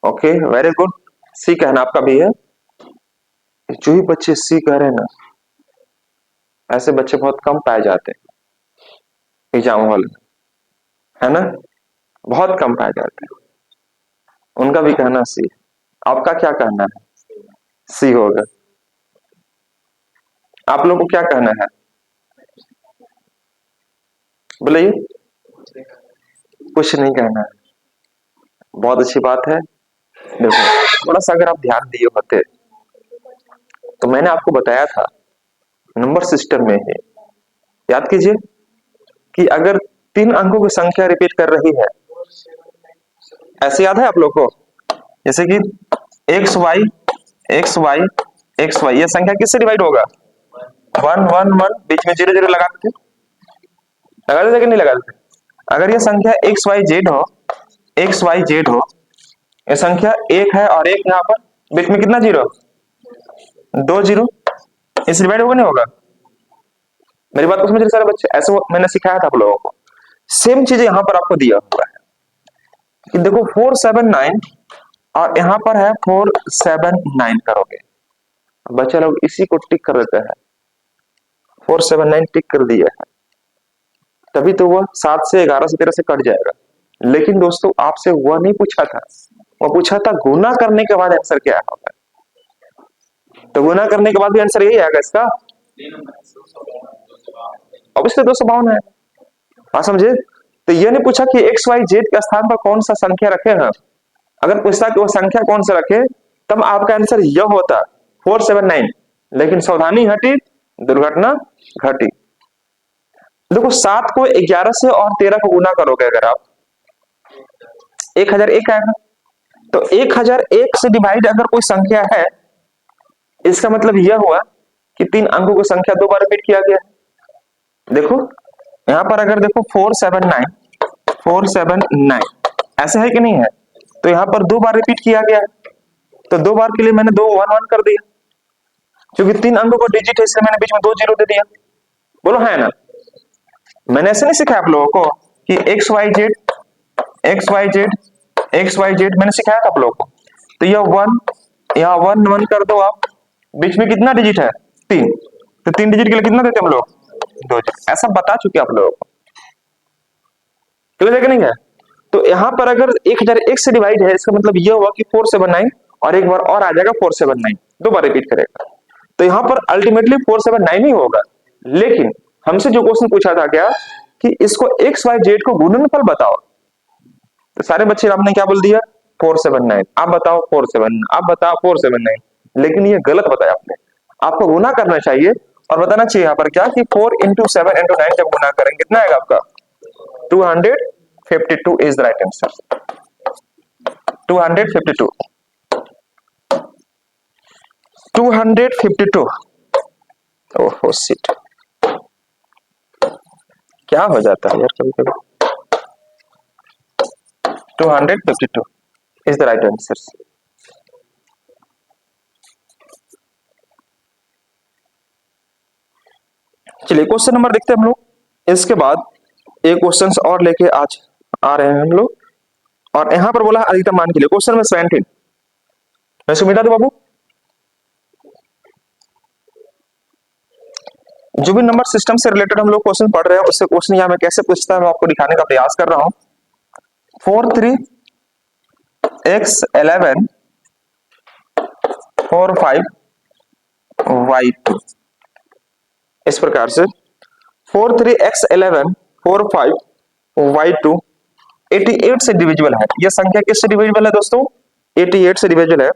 Okay very good, C कहना आपका भी है। जो ही बच्चे सी कह रहे हैं ना, ऐसे बच्चे बहुत कम पाए जाते हैं एग्जाम हॉल में, है ना, बहुत कम पाए जाते हैं। उनका भी कहना सी, आपका क्या कहना है? सी होगा। आप लोग को क्या कहना है बोलिए। कुछ नहीं कहना है, बहुत अच्छी बात है। देखो थोड़ा सा अगर आप ध्यान दिए होते तो मैंने आपको बताया था नंबर सिस्टम में है, याद कीजिए कि अगर 3 अंकों की संख्या रिपीट कर रही है, ऐसे याद है आप लोग को? जैसे कि X Y X Y X Y, ये संख्या किससे डिवाइड होगा? 1 1 1, बीच में 0 0 लगा देते, लगा देते कि नहीं लगा देते? अगर ये संख्या एक्स वाई जेड हो, एक्स वाई जेड हो, ये संख्या एक है और एक यहाँ पर बीच में कितना 0? 2 0, इससे डिवाइड होगा नहीं होगा? मेरी बात को समझ रहे सारे बच्चे? ऐसे मैंने सिखाया था आप लोगों को। सेम चीज यहाँ पर आपको दिया हुआ है कि देखो 479 और यहाँ पर है 479 करोगे, बच्चे लोग इसी को टिक कर देते हैं। 479 टिक कर दिया है, तभी तो वह 7 से 11 से 13 से कट जाएगा। लेकिन दोस्तों आपसे वह नहीं पूछा था, वह पूछा था गुना करने के बाद आंसर क्या होगा। तो गुना करने के बाद भी आंसर यही आएगा इसका, ऑब्वियसली 252 है। हाँ समझे? तो ये नहीं पूछा कि एक्स वाई जेड के स्थान पर कौन सा संख्या रखे हैं। अगर पूछता कि वो संख्या कौन सा रखे तब आपका आंसर यह होता 479, लेकिन सावधानी हटी, दुर्घटना घटी। देखो 7 को 11 से और 13 को गुना करोगे अगर आप 1001 आएगा। तो 1001 से डिवाइड अगर कोई संख्या है, इसका मतलब यह हुआ कि 3 अंकों की संख्या 2 बार रिपीट किया गया। देखो यहां पर अगर देखो 479 ऐसे है कि नहीं है, तो यहां पर 2 बार रिपीट किया गया, तो 2 बार के लिए मैंने 2 1 1 कर दिया, क्योंकि 3 अंकों का डिजिट है इसलिए मैंने बीच में 2 0 दे दिया। बोलो है ना? मैंने ऐसे नहीं सिखाया आप लोगों को कि X Y Z X Y Z X Y Z, मैंने सिखाया था आप लोगों को। तो यह 1, यहाँ 1 1 कर दो आप, बीच में कितना डिजिट है? 3, तो 3 डिजिट के लिए कितना देते हम लोग? 2 ऐसा बता चुके आप लोगों को, क्लियर है कि नहीं है? तो यहाँ पर अगर 1001 से डिवाइड है, इसका मतलब यह हुआ कि 479 और एक बार और आ जाएगा 479, 2 बार रिपीट करेगा। तो यहाँ पर अल्टीमेटली 479 ही होगा। लेकिन हमसे जो क्वेश्चन पूछा था क्या कि इसको एक्स वाई जेड को गुणनफल बताओ, तो सारे बच्चे आपने क्या बोल दिया? 479। आप बताओ 47, आप बताओ 479, लेकिन ये गलत बताया आपने। आपको गुना करना चाहिए और बताना चाहिए यहाँ पर क्या कि 4 इंटू 7 इंटू 9 जब गुना करेंगे कितना आएगा आपका? 252 इज द राइट आंसर। 252 252। ओहो शिट, क्या हो जाता है यार कभी कभी। 252 इज द राइट आंसर। चलिए क्वेश्चन नंबर देखते हैं हम लोग। इसके बाद एक क्वेश्चन और लेके आज आ रहे हैं हम लोग, और यहां पर बोला अधिकतम मान के लिए क्वेश्चन में 17। मैं सुमिता दो बाबू, जो भी नंबर सिस्टम से रिलेटेड हम लोग क्वेश्चन पढ़ रहे हैं उससे क्वेश्चन यहाँ में कैसे पूछता है मैं आपको दिखाने का प्रयास कर रहा हूं। 4 3 x 11 4 5 y2 इस प्रकार से 4 3 x 11 4 5 y2 88 से डिविजिबल है। यह संख्या किससे डिविजिबल है दोस्तों? 88 से डिविजिबल है।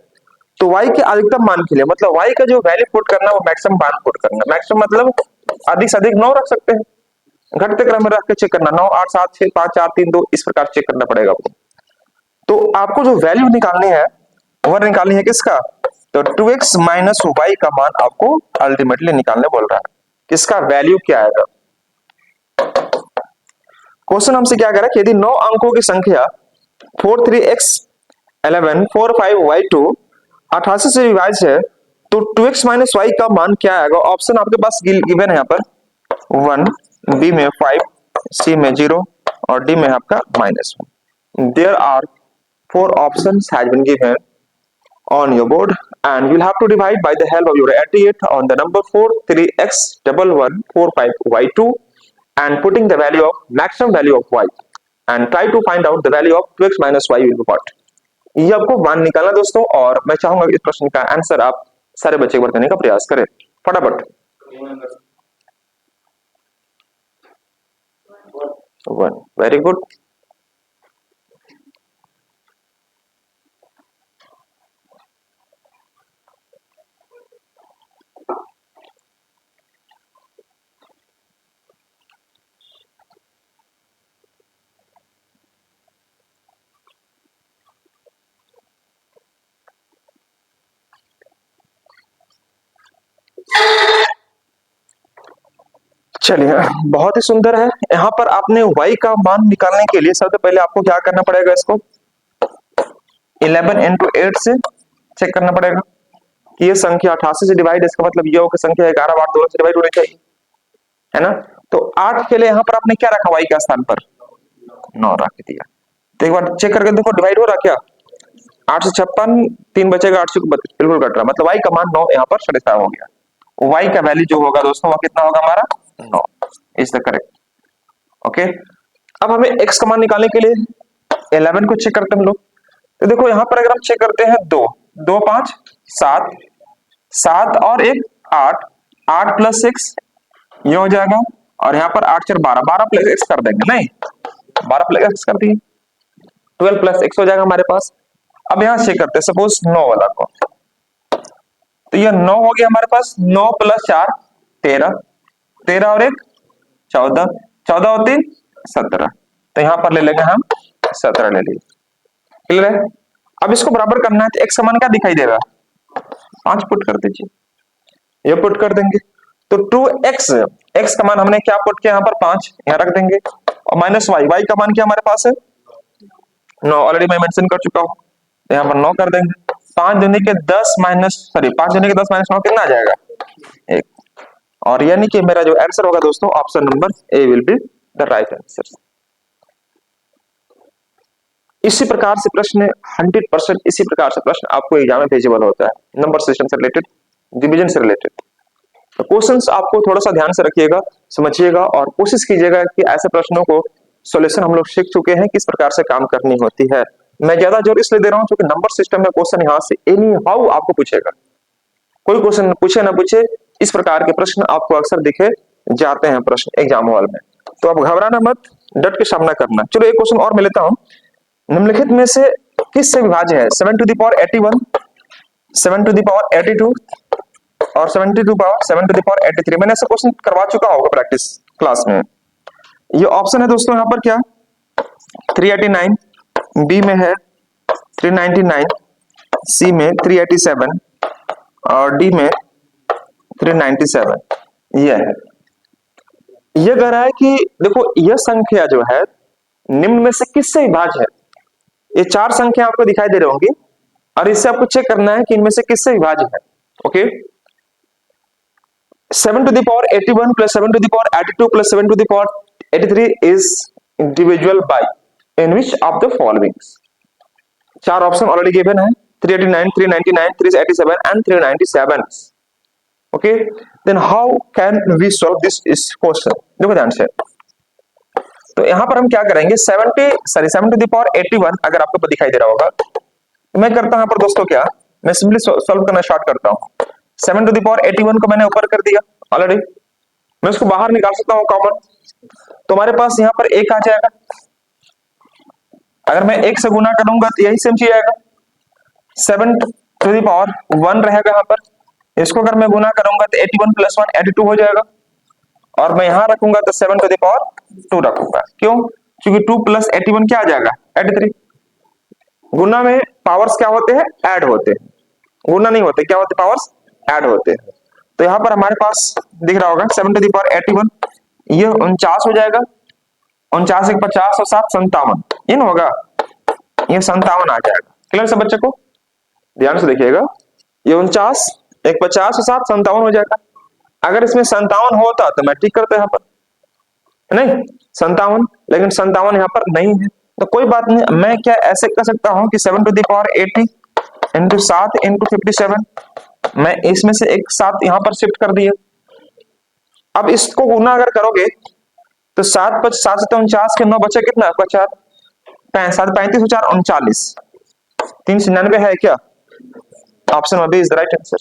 तो y के अधिकतम मान के लिए मतलब y का जो वैल्यू पुट करना वो मैक्सिमम मान पुट करना। मैक्सिमम मतलब अधिक से अधिक 9 रख सकते हैं, घटते क्रम में रख के चेक करना। 9 8 7 6 5 4 3 2 इस प्रकार चेक करना पड़ेगा आपको। तो आपको जो वैल्यू निकालनी है वह निकालनी है किसका? तो 2x माइनस y का मान आपको अल्टीमेटली निकालने बोल रहा है। किसका वैल्यू क्या आएगा? क्वेश्चन हमसे क्या कह रहा है कि यदि 9 अंकों की संख्या 4 3 x 11 4 5 y2 88 से विभाज्य है तो 2x माइनस y का मान क्या आएगा? ऑप्शन आपके पास गिवन है यहाँ पर 1, बी में 5, सी में 0 और डी में आपका -1। There are 4 options has been given on your board and you'll have to divide by the help of your 88 on the number 4 3 x 11 4 5 y2 and putting the value of maximum value of y and try to find out the value of 2x minus y will be what। ये आपको मान निकालना दोस्तों और मैं चाहूंगा इस प्रश्न का आंसर आप सारे बच्चे को देने का प्रयास करें फटाफट। 1 वेरी गुड। चलिए बहुत ही सुंदर है। यहाँ पर आपने y का मान निकालने के लिए सबसे पहले आपको क्या करना पड़ेगा? इसको 11 into 8 से चेक करना पड़ेगा कि ये संख्या 88 से डिवाइड, इसका मतलब ये होगा संख्या 11 8 दोनों से डिवाइड होनी चाहिए, है ना। तो 8 के लिए यहाँ पर आपने क्या रखा? y का स्थान पर 9 रख दिया। तो एक बार चेक करके देखो डिवाइड हो रहा क्या? 8 से 56 3 बचेगा, 8 से 32 बिल्कुल कट रहा, मतलब y का मान 9 यहाँ पर सैटिस्फाई हो गया। y का वैल्यू जो होगा दोस्तों वो कितना होगा हमारा? 9 इज द करेक्ट। ओके, अब हमें x का मान निकालने के लिए 11 को चेक करते हैं हम लोग। तो देखो यहाँ पर अगर हम चेक करते हैं 2 2 5 7 7 और 1 8 8 प्लस 6 ये हो जाएगा और यहाँ पर 8 4 12 12 प्लस x कर देंगे, नहीं 12 प्लस x कर दिए 12 प्लस x हो जाएगा हमारे पास। अब यहाँ चेक करते हैं सपोज 9 वाला को, तो ये 9 हो गया हमारे पास। 9 प्लस 4 13 13 और 1 14 14 और 3 17, तो यहाँ पर ले लेंगे हम 17 ले लिए। क्लियर है? अब इसको बराबर करना है तो x का मान क्या दिखाई देगा? 5 पुट कर दीजिए, ये पुट कर देंगे तो 2x x का मान हमने क्या पुट किया? यहाँ पर 5 यहाँ रख देंगे और माइनस y का मान क्या हमारे पास है? 9 ऑलरेडी मैं मेंशन कर चुका हूँ, यहाँ पर 9 कर देंगे। 5 दूनी के 10 माइनस 9 कितना आ जाएगा? 1। और यानी कि मेरा जो आंसर होगा दोस्तों option number A will be the right answer. इसी प्रकार से प्रश्न 100% इसी प्रकार से प्रश्न आपको एग्जाम में भेजेबल होता है नंबर सिस्टम से रिलेटेड, डिवीजन से रिलेटेड। तो क्वेश्चंस आपको थोड़ा सा ध्यान से रखिएगा, समझिएगा और कोशिश कीजिएगा कि ऐसे प्रश्नों को सॉल्यूशन हम लोग सीख चुके हैं किस प्रकार से काम करनी होती है। मैं ज्यादा जोर इसलिए दे रहा हूं क्योंकि नंबर सिस्टम में क्वेश्चन यहाँ से एनी हाउ आपको पूछेगा, कोई क्वेश्चन पूछे ना पूछे इस प्रकार के प्रश्न आपको अक्सर दिखे जाते हैं प्रश्न एग्जाम हॉल में। तो आप घबराना मत, डट के सामना करना। चलो एक क्वेश्चन और मैं लेता हूं। निम्नलिखित में से किस से विभाज्य है 7 to the power 81, 7 to the power 82 और 7 to the power 83? मैंने ऐसा क्वेश्चन करवा चुका होगा प्रैक्टिस क्लास में। ये ऑप्शन है दोस्तों यहाँ पर क्या? 389, बी में है 399, सी में 387 और डी में 397। ये है, ये कह रहा है कि देखो यह संख्या जो है निम्न में से किससे विभाज्य है? ये 4 संख्या आपको दिखाई दे रही होंगी और इससे आपको चेक करना है कि इनमें से किससे विभाज्य है। Okay, 7 to the power 81 plus 7 to the power 82 plus 7 to the power 83 is divisible by in which of the following? 4 option already given है 389, 399, 387 and 397। Okay, then how can we solve this question? देखो ध्यान से, तो यहां पर हम क्या करेंगे, 7 टू द पावर 81 अगर आपको दिखाई दे रहा होगा, तो मैं करता हूं यहाँ पर दोस्तों क्या, मैं सिंपली सॉल्व करना स्टार्ट करता हूं। 7 टू द पावर 81 को मैंने ऊपर कर दिया ऑलरेडी, मैं उसको बाहर निकाल सकता हूं कॉमन, तो हमारे पास यहाँ पर एक आ जाएगा, अगर मैं एक से गुना करूंगा तो यही सेम चीज आएगा, 7 टू द पावर 1 रहेगा यहाँ पर, इसको अगर मैं गुना करूंगा तो 81 प्लस 1 82 हो जाएगा, और मैं यहां रखूंगा तो 7 टू द पावर 2 रखूंगा, क्यों? क्योंकि 2 प्लस 81 क्या आ जाएगा 83। गुना में पावर्स क्या होते हैं, ऐड होते हैं, गुना नहीं होते, क्या होते, पावर्स ऐड होते हैं। तो यहां पर हमारे पास दिख रहा होगा 7 टू द पावर 81, ये 49 हो जाएगा, 49 एक 50 और 7 57, ये ना होगा, ये 57 आ जाएगा। क्लियर सब बच्चे को, ध्यान से देखिएगा, ये 49 एक 50 और 7 57 हो जाएगा। अगर इसमें 57 होता तो मैं ठीक करता यहाँ पर, नहीं 57, लेकिन 57 यहाँ पर नहीं है, तो कोई बात नहीं, मैं क्या ऐसे कर सकता हूं कि 7 to the power 80 into 7 into 57, मैं इसमें से एक 7 यहां पर शिफ्ट कर दिए। अब इसको गुना अगर करोगे तो 7 7 49 के 9 बचे कितना आपका 4, 7 35 4 39, 399 है क्या? ऑप्शन में B is the right answer.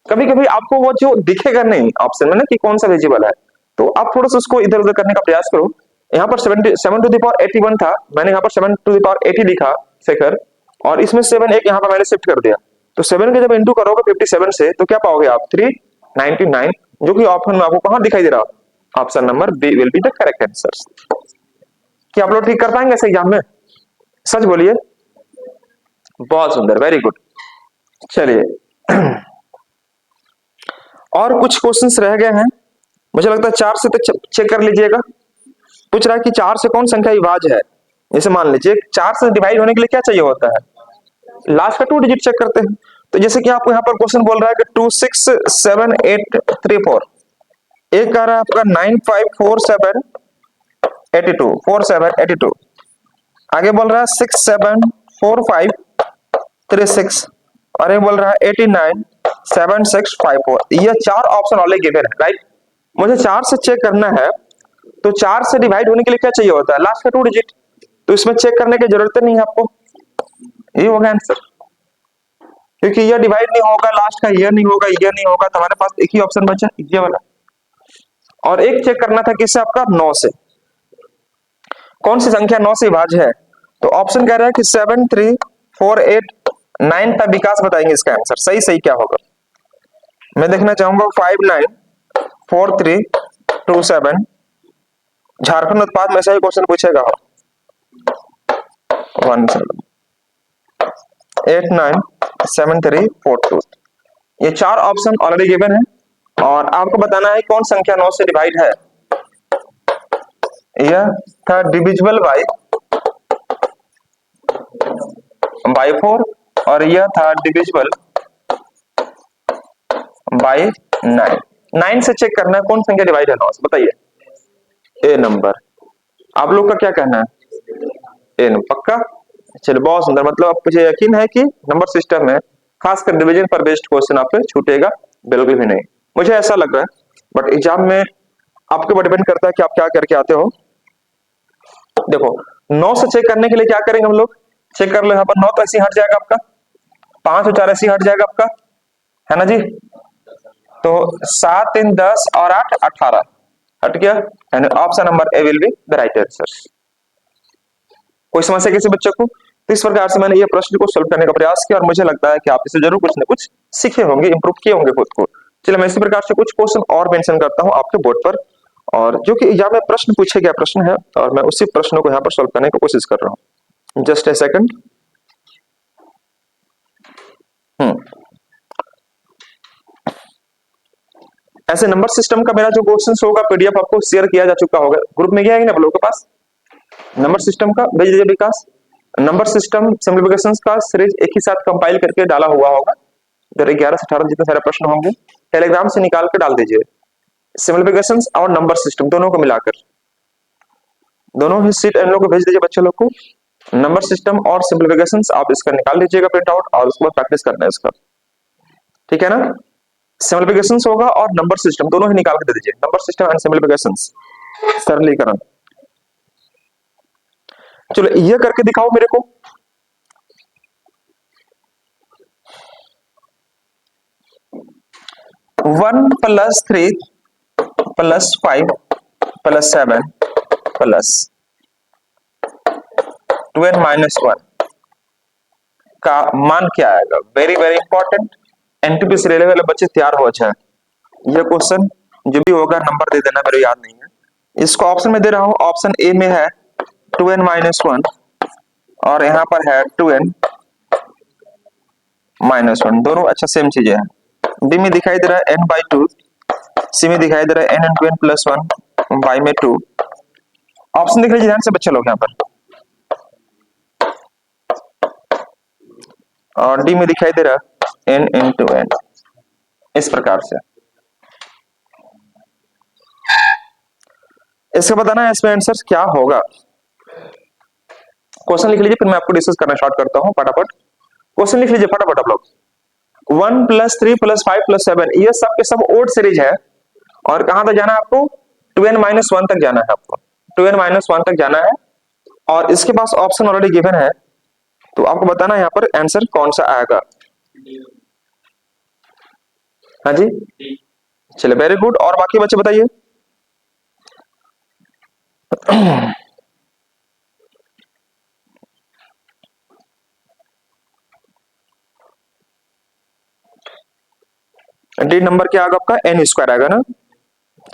कभी कभी आपको वो जो दिखेगा नहीं ऑप्शन में ना कि कौन सा विजिबल है, तो आप थोड़ा सा उसको इधर उधर करने का प्रयास करो। यहाँ पर 7 टू द पावर 81 था, मैंने यहाँ पर 7 टू द पावर 80 लिखा शेखर, और इसमें 7 एक यहाँ पर मैंने शिफ्ट कर दिया, तो 7 के जब इंटू करोगे 57 से तो क्या पाओगे आप 399, जो कि ऑप्शन में आपको कहां दिखाई दे रहा, option number B will be the correct answer. क्या आप लोग ठीक कर पाएंगे ऐसे एग्जाम में? सच बोलिए। बहुत सुंदर, वेरी गुड। चलिए और कुछ क्वेश्चंस रह गए हैं, मुझे लगता है 4 से तो चेक कर लीजिएगा। पूछ रहा है कि 4 से कौन संख्या विभाज्य है, जैसे मान लीजिए 4 से डिवाइड होने के लिए क्या चाहिए होता है, लास्ट का 2 डिजिट चेक करते हैं। तो जैसे कि आपको यहाँ पर क्वेश्चन बोल रहा है कि 267834, एक कह रहा है आपका 954782, आगे बोल रहा है 674536, और ये बोल रहा है 897654। ये 4 ऑप्शन ऑलरेडी गिवन है, राइट? मुझे 4 से चेक करना है, तो 4 से डिवाइड होने के लिए क्या चाहिए होता है, लास्ट का 2 डिजिट, तो इसमें चेक करने की जरूरत नहीं है आपको, ये होगा आंसर, क्योंकि ये डिवाइड नहीं होगा, लास्ट का ये नहीं होगा, ये नहीं होगा, तो हमारे पास एक ही ऑप्शन बचा, ये वाला। और एक चेक करना था किससे, आपका 9 से, कौन सी संख्या 9 से विभाज्य है, तो ऑप्शन कह रहा है कि 73489 का विकास बताएंगे इसका आंसर, सही सही क्या होगा। मैं देखना चाहूंगा 594327, झारखंड उत्पाद में ऐसा ही क्वेश्चन पूछेगा, 897342, ये 4 ऑप्शन ऑलरेडी गिवन है, और आपको बताना है कौन संख्या 9 से डिवाइड है। यह था डिविजिबल बाय 4, और यह था डिविजिबल बाय 9। 9 से चेक करना है कौन संख्या डिवाइड है 9 से, बताइए। ए नंबर, आप लोग का क्या कहना है, ए नंबर पक्का? चलिए बहुत सुंदर, मतलब अब मुझे यकीन है कि नंबर सिस्टम में खासकर डिवीजन पर बेस्ड क्वेश्चन आपसे छूटेगा बिल्कुल भी नहीं, मुझे ऐसा लग रहा है। बट एग्जाम में आपके ऊपर डिपेंड करता है कि आप क्या करके आते हो। देखो 9 से चेक करने के लिए क्या करेंगे हम लोग, चेक कर लो, यहाँ पर 9 तो ऐसे हट जाएगा आपका, 5 और 4 ऐसे हट जाएगा आपका, है ना जी, तो 7 3 10 और 8 18 हट गया, यानी option number A will be the right answer. कोई समस्या किसी बच्चे को? तो इस प्रकार से मैंने ये प्रश्न को सॉल्व करने का प्रयास किया, और मुझे लगता है कि आप इसे जरूर कुछ न कुछ सीखे होंगे, इंप्रूव किए होंगे खुद को। चलिए मैं इसी प्रकार से कुछ क्वेश्चन और मेंशन करता हूं आपके बोर्ड पर, और जो कि एग्जाम में प्रश्न पूछे गया प्रश्न है, और मैं उसी प्रश्नों को यहाँ पर सॉल्व करने की कोशिश कर रहा हूँ। Just a second. ऐसे नंबर सिस्टम का मेरा जो क्वेश्चन होगा पीडीएफ आपको शेयर किया जा चुका होगा, ग्रुप में गया है ना आप लोगों के पास, नंबर सिस्टम का भेज दीजिए विकास। नंबर सिस्टम सिंप्लीफिकेशंस का सीरीज एक ही साथ कंपाइल करके डाला हुआ होगा, इधर 11 से 18 जितने सारे प्रश्न होंगे टेलीग्राम से निकाल के डाल दीजिए, सिंप्लीफिकेशंस और नंबर सिस्टम दोनों को मिलाकर, दोनों ही सीट इन लोगों को भेज दीजिए बच्चे लोग को। नंबर सिस्टम और सिंप्लीफिकेशंस आप इसका निकाल लीजिएगा प्रिंट आउट, और उसके बाद प्रैक्टिस करना है इसका, ठीक है ना। सिंपलीफिकेशन होगा और नंबर सिस्टम दोनों ही निकाल के दे दीजिए, नंबर सिस्टम एंड सिंपलीफिकेशन, सरलीकरण। चलो ये करके दिखाओ मेरे को। One plus 3 plus 5 plus 7 plus 2n minus 1 का मान क्या आएगा? Very very important, NTPC railway वाले बच्चे तैयार हो जाए। ये क्वेश्चन जो भी होगा नंबर दे देना, मेरे याद नहीं है। इसको ऑप्शन में दे रहा हूं, ऑप्शन ए में है 2n माइनस 1 और यहां पर है 2n माइनस 1, दोनों अच्छा सेम चीजें हैं। बी में दिखाई दे रहा है n बाई 2, सी में दिखाई दे रहा है n into n plus 1 by में 2। ऑप्शन देख लीजिए ध्यान से बच्चे लोग यहाँ पर, और डी में दिखाई दे रहा है n इंटू n, इस प्रकार से। इसका बताना है इसमें आंसर क्या होगा। क्वेश्चन लिख लीजिए, फिर मैं आपको डिस्कस करना स्टार्ट करता हूं फटाफट। क्वेश्चन लिख लीजिए फटाफट आप लोग। 1 प्लस 3 प्लस 5 प्लस 7 ये सब के सब ओड सीरीज है, और कहां तक जाना है आपको? 2n माइनस 1 तक जाना है आपको, 2n माइनस 1 तक जाना है, और इसके पास ऑप्शन ऑलरेडी गिवन है, तो आपको बताना है यहाँ पर आंसर कौन सा आएगा। हाँ जी, चलिए वेरी गुड। और बाकी बच्चे बताइए। डी नंबर क्या आएगा आपका? n स्क्वायर आएगा ना।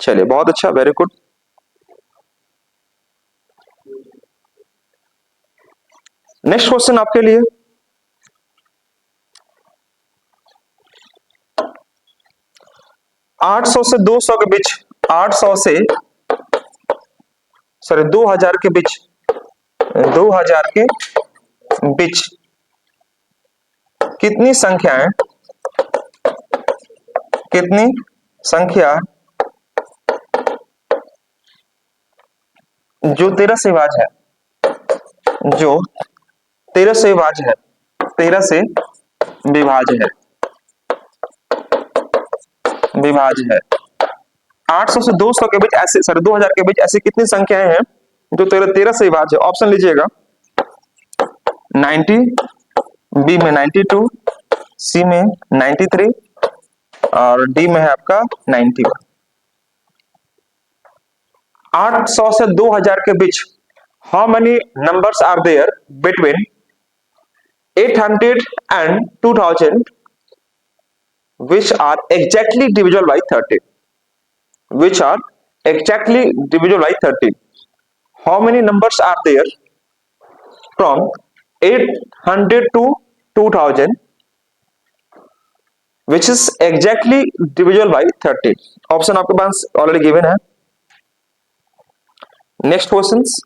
चलिए बहुत अच्छा, वेरी गुड। नेक्स्ट क्वेश्चन आपके लिए, $800 से 200 के बीच, 800 से सॉरी 2000 के बीच, 2000 के बीच कितनी संख्याएं, कितनी संख्या जो 13 से विभाज्य है, जो 13 से विभाज्य है, 13 से विभाज्य है, विभाज्य है। 800 से 200 के बीच ऐसे, सॉरी 2000 के बीच ऐसी कितनी संख्याएं हैं जो 13 से विभाज्य है? ऑप्शन लीजिएगा, 90, बी में 92, सी में 93 और डी में है आपका 91। 800 से 2000 के बीच how many numbers are there between 800 and 2000 which are exactly divisible by 30, which are exactly divisible by 30? How many numbers are there from 800 to 2000 which is exactly divisible by 30? Option आपके पास already given है। Next questions,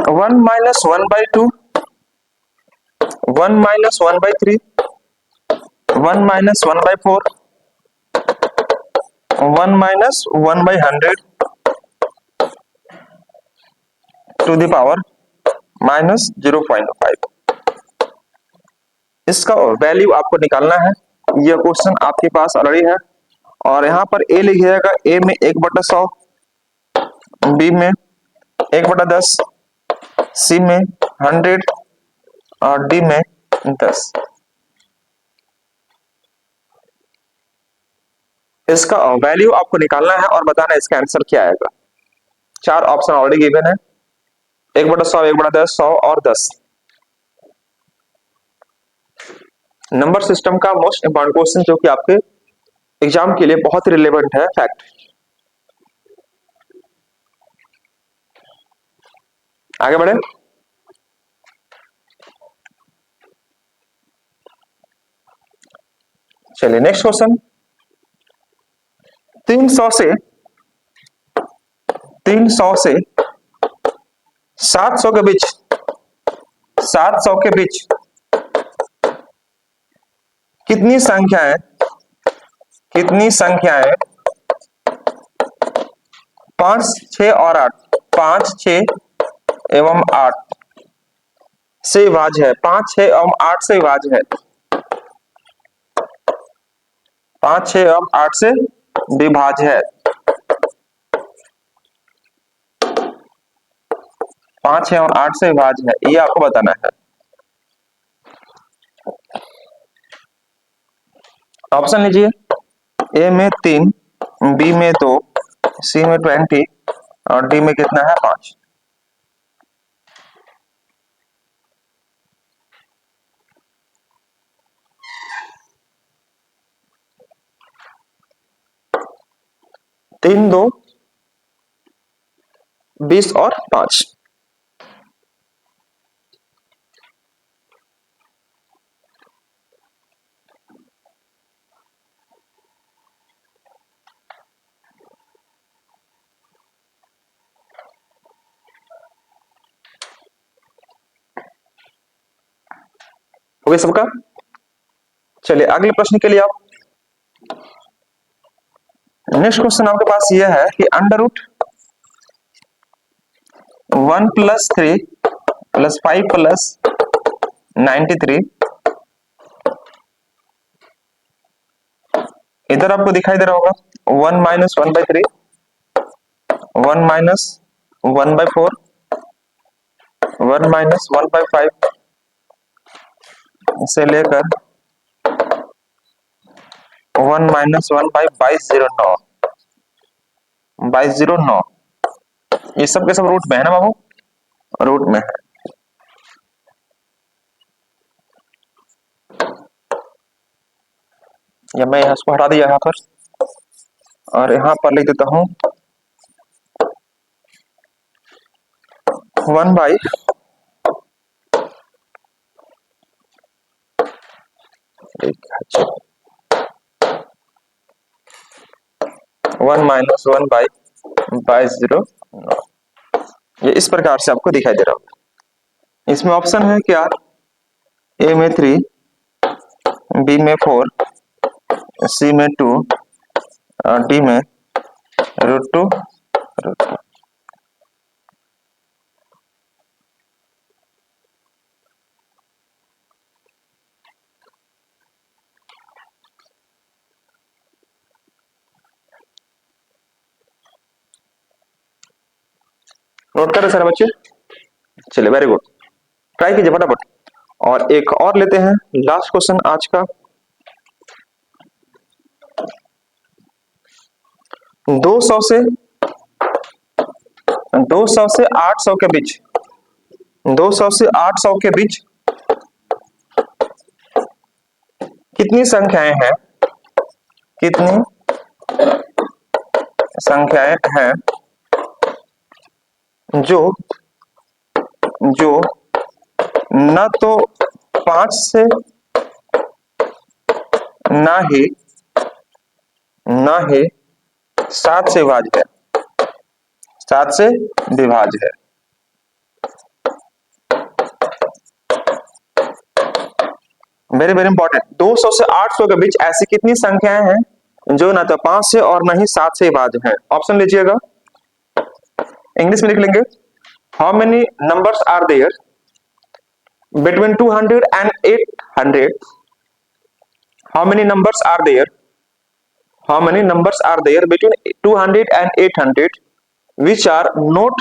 one minus 1 by 2, 1 minus 1 by 3, 1 minus 1 by 4, 1 minus 1 by 100 to the power minus 0.5। इसका value आपको निकालना है। यह question आपके पास ऑलरेडी है, और यहां पर ए लिखिएगा, ए में 1/100, बी में 1/10, सी में 100 और डी में 10। इसका वैल्यू आपको निकालना है और बताना है इसका आंसर क्या आएगा। 4 ऑप्शन ऑलरेडी गिवन है, 1/100, 1/10, 100 और 10। नंबर सिस्टम का मोस्ट इंपॉर्टेंट क्वेश्चन जो कि आपके एग्जाम के लिए बहुत ही रिलेवेंट है, फैक्ट। आगे बढ़े। चलिए नेक्स्ट क्वेश्चन, 300 से 700 के बीच, 700 के बीच कितनी संख्याएं, कितनी संख्याएं 5, 6 और 8, 5, 6 एवं 8 से विभाज्य है, 5, 6 एवं 8 से विभाज्य है, 5, 6 एवं 8 से विभाज्य है, 5 एवं 8 से विभाज्य है, ये आपको बताना है। ऑप्शन लीजिए, ए में 3, बी में 2, सी में 20 और डी में कितना है 5। तीन, 2, 20 और 5। हो गया सबका? चलिए अगले प्रश्न के लिए आप, नेक्स्ट क्वेश्चन आपके पास यह है कि अंडर रूट 1 + 3 + 5 + 93, इधर आपको दिखाई दे रहा होगा 1 - 1/3, 1 - 1/4, 1 - 1/5 से लेकर 1 - 1/2209, 2209, ये सब के सब रूट में है ना बाबू, रूट में है। या मैं यहाँ इसको हटा दिया यहाँ पर और यहाँ पर लिख देता हूँ 1 / 1 - 1/2209, ये इस प्रकार से आपको दिखाई दे रहा होगा। इसमें ऑप्शन है क्या, ए में 3, बी में 4, सी में 2 और डी में √2 √2। नोट करें सारे बच्चे? चलिए वेरी गुड, ट्राई कीजिए फटाफट। और एक और लेते हैं लास्ट क्वेश्चन आज का। 200 से 800 के बीच, 200 से 800 के बीच कितनी संख्याएं हैं, कितनी संख्याएं हैं जो न तो 5 से ना ही 7 से विभाज्य है, 7 से विभाज्य है। वेरी वेरी इंपॉर्टेंट, 200 से 800 के बीच ऐसी कितनी संख्याएं हैं जो ना तो 5 से और ना ही 7 से विभाज्य है। ऑप्शन लीजिएगा, इंग्लिश में लिख लेंगे, how many numbers are there between 200 and 800, how many numbers are there, how many numbers are there between 200 and 800 which are not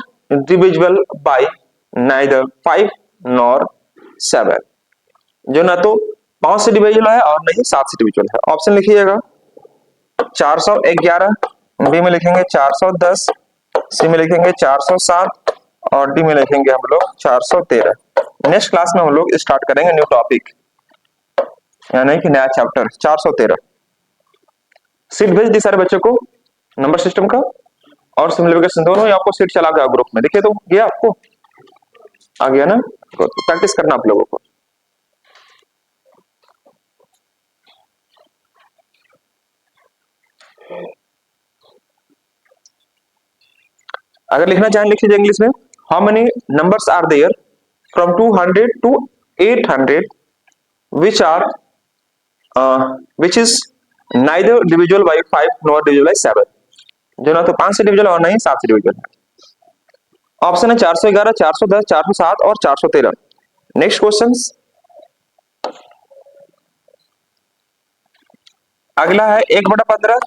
divisible by neither 5 nor 7, जो ना तो 5 से डिविजिबल है और नहीं 7 से डिविजिबल है। ऑप्शन लिखिएगा, 411, बी में लिखेंगे 410, सी में लिखेंगे 407 और डी में लिखेंगे हम लोग 413। नेक्स्ट क्लास में हम लोग स्टार्ट करेंगे न्यू टॉपिक, यानी कि नया चैप्टर 413। सीट भेज दी सारे बच्चों को नंबर सिस्टम का और सिम्प्लीफिकेशन दोनों ही आपको सीट चला गया ग्रुप में, देखिए तो गया आपको, आ गया ना, तो प्रैक्टिस करना आप लोगों को। अगर लिखना चाहें लिख लीजिए इंग्लिश में, how many numbers are there from 200 to 800 which is neither divisible by 5 nor divisible by 7, जो ना तो 5 से डिविजिबल और नहीं 7 से डिविजिबल है। ऑप्शन है 411, 410, 407 और 413। नेक्स्ट क्वेश्चन, अगला है 1/15,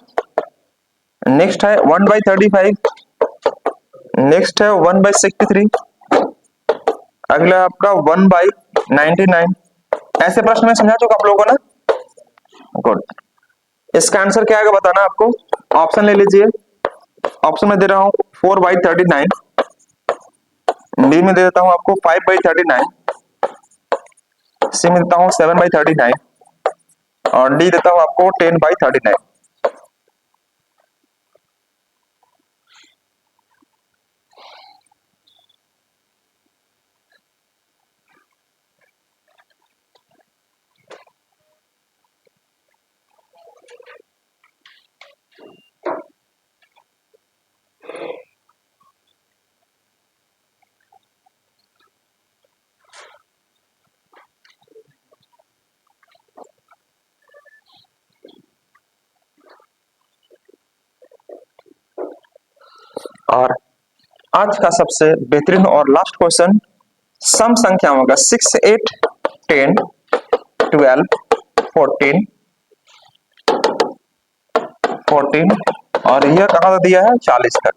नेक्स्ट है 1/35, नेक्स्ट है 1/63, अगला आपका 1/99। ऐसे प्रश्न में समझा चुका आप लोगों को ना, गुड। इसका आंसर क्या आएगा बताना आपको, ऑप्शन ले लीजिए। ऑप्शन में दे रहा हूं 4/39, बी में दे देता हूं आपको 5/39, सी में देता हूं 7/39 और डी देता हूं आपको 10/39। और आज का सबसे बेहतरीन और लास्ट क्वेश्चन, सम संख्याओं का 6, 8, 10, 12, 14, 14 और यह कहां तक दिया है 40 तक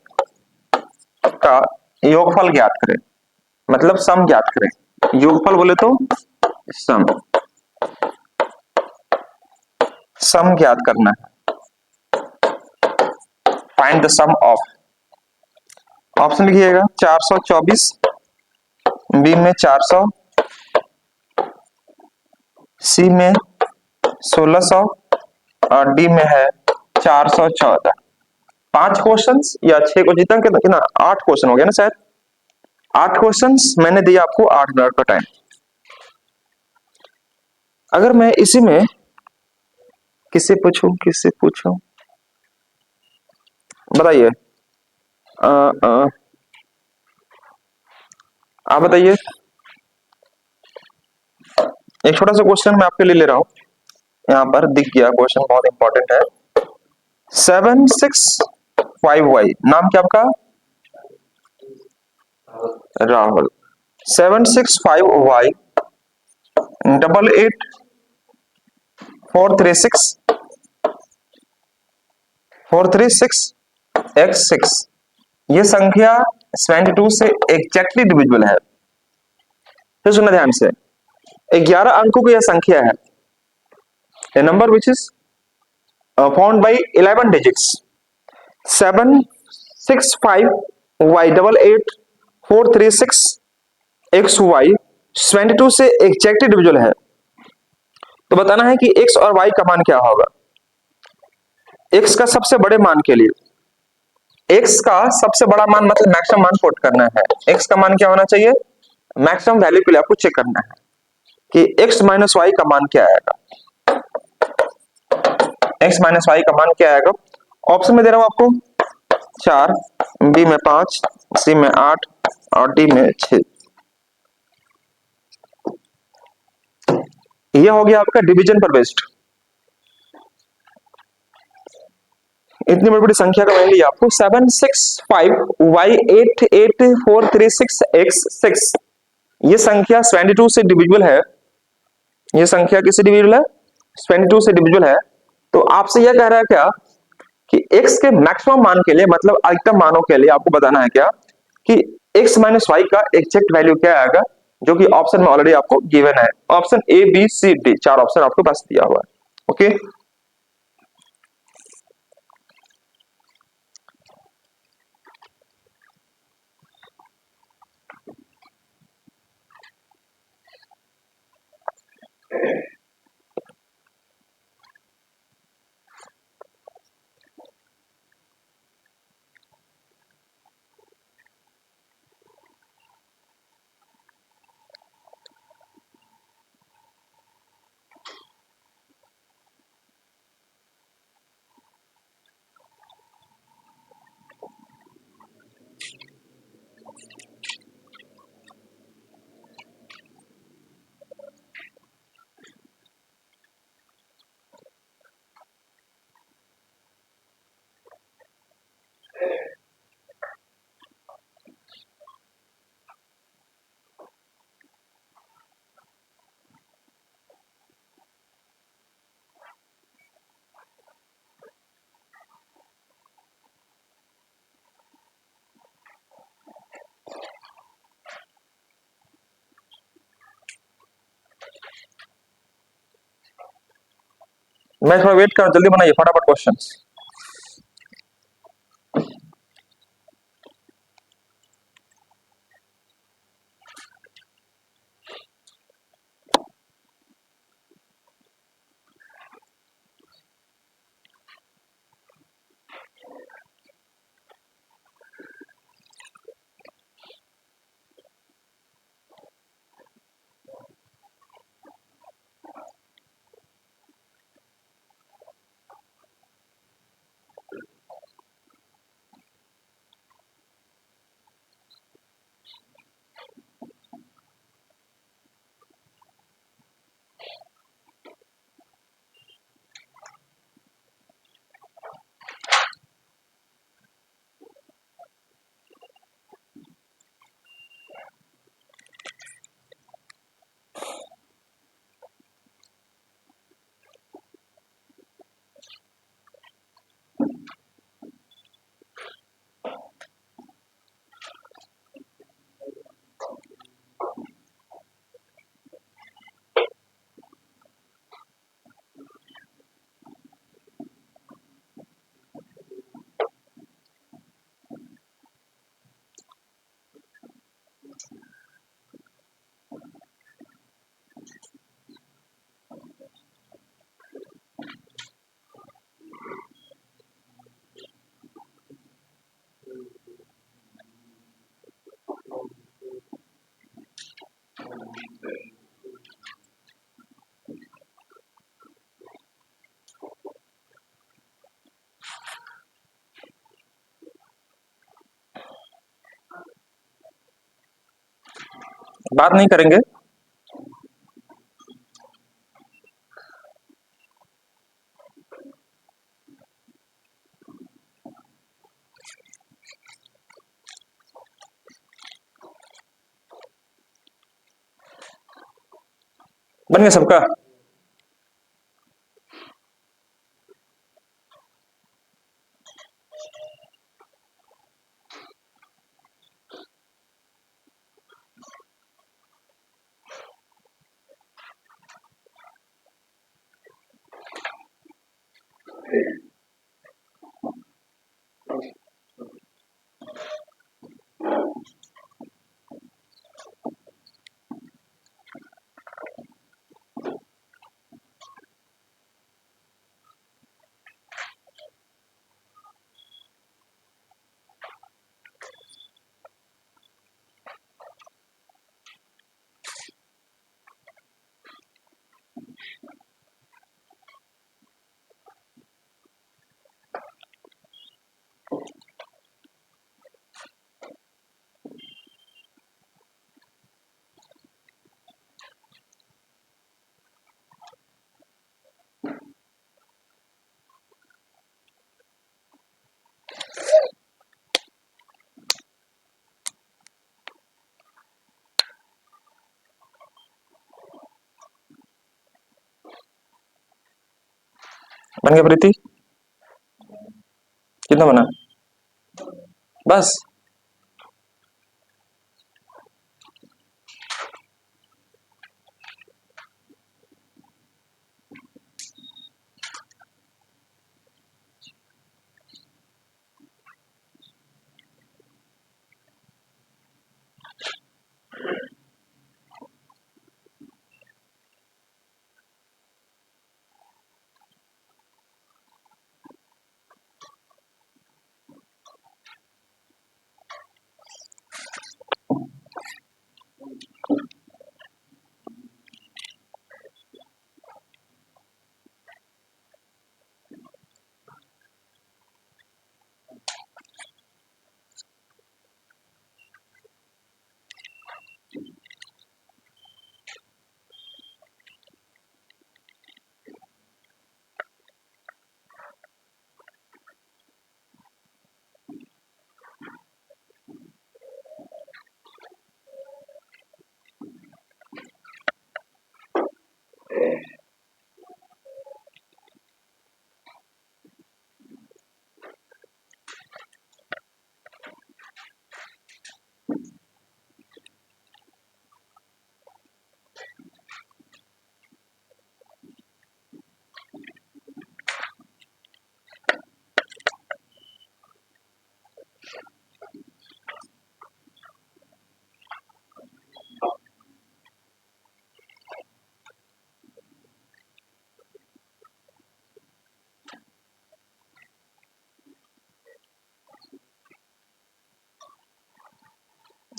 का योगफल ज्ञात करें, मतलब सम ज्ञात करें। योगफल बोले तो सम, सम ज्ञात करना है, find the sum of. Option लिखिएगा 424, बी में 400, सी में 1600 और डी में है 414। 5 क्वेश्चन या 6 को जीतन के कितना 8 क्वेश्चन हो गया ना शायद, 8 क्वेश्चन मैंने दिया आपको 8 मिनट का टाइम। अगर मैं इसी में किससे पूछूं बताइए, आप बताइए। एक छोटा सा क्वेश्चन मैं आपके लिए ले रहा हूं, यहाँ पर दिख गया क्वेश्चन, बहुत इंपॉर्टेंट है। 765y, नाम क्या आपका, राहुल। 765y 88 436 ये संख्या 72 से एग्जैक्टली डिविजिबल है। तो सुनना ध्यान से, 11 अंकों की यह संख्या है, a number which is found by 11 digits। 765y 88 436 xy 72 से एग्जैक्टली डिविजिबल है। तो बताना है कि x और y का मान क्या होगा। x का सबसे बड़े मान के लिए, x का सबसे बड़ा मान मतलब मैक्सिमम मान पुट करना है। x का मान क्या होना चाहिए, मैक्सिमम वैल्यू के लिए आपको चेक करना है कि x माइनस वाई का मान क्या आएगा, x माइनस वाई का मान क्या आएगा। ऑप्शन में दे रहा हूं आपको 4, बी में 5, सी में 8 और डी में 6। यह हो गया आपका डिवीजन पर बेस्ड। इतनी बड़ी बड़ी संख्या का वैल्यू आपको 765y88 436x6, ये संख्या 72 से डिविजिबल है। ये संख्या किससे डिविजिबल है, 72 से डिविजिबल है। तो आपसे यह कह रहा है क्या कि x के मैक्सिमम मान के लिए, मतलब अधिकतम मानों के लिए आपको बताना है क्या कि x माइनस वाई का एग्जैक्ट वैल्यू क्या आएगा, जो कि ऑप्शन में ऑलरेडी आपको गिवन है। Option A B C D 4 option आपके पास दिया हुआ है। ओके, मैं थोड़ा वेट कर, जल्दी बनाइए फटाफट क्वेश्चन। बात नहीं करेंगे? बन गया सबका? बन गया प्रीति? कितना बना? बस?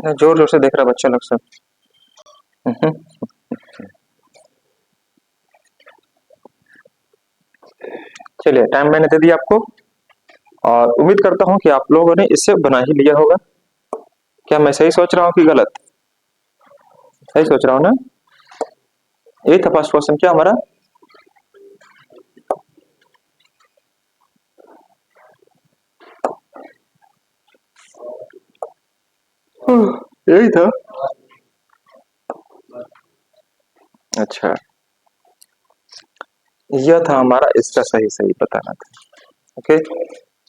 जोर जोर से देख रहा बच्चा लोग सब। चलिए, टाइम मैंने दे दिया आपको और उम्मीद करता हूं कि आप लोगों ने इसे बना ही लिया होगा। क्या मैं सही सोच रहा हूँ कि गलत? सही सोच रहा हूँ ना? यही था फर्स्ट क्वेश्चन क्या हमारा? यही था। अच्छा, यह था हमारा, इसका सही सही बताना था। ओके,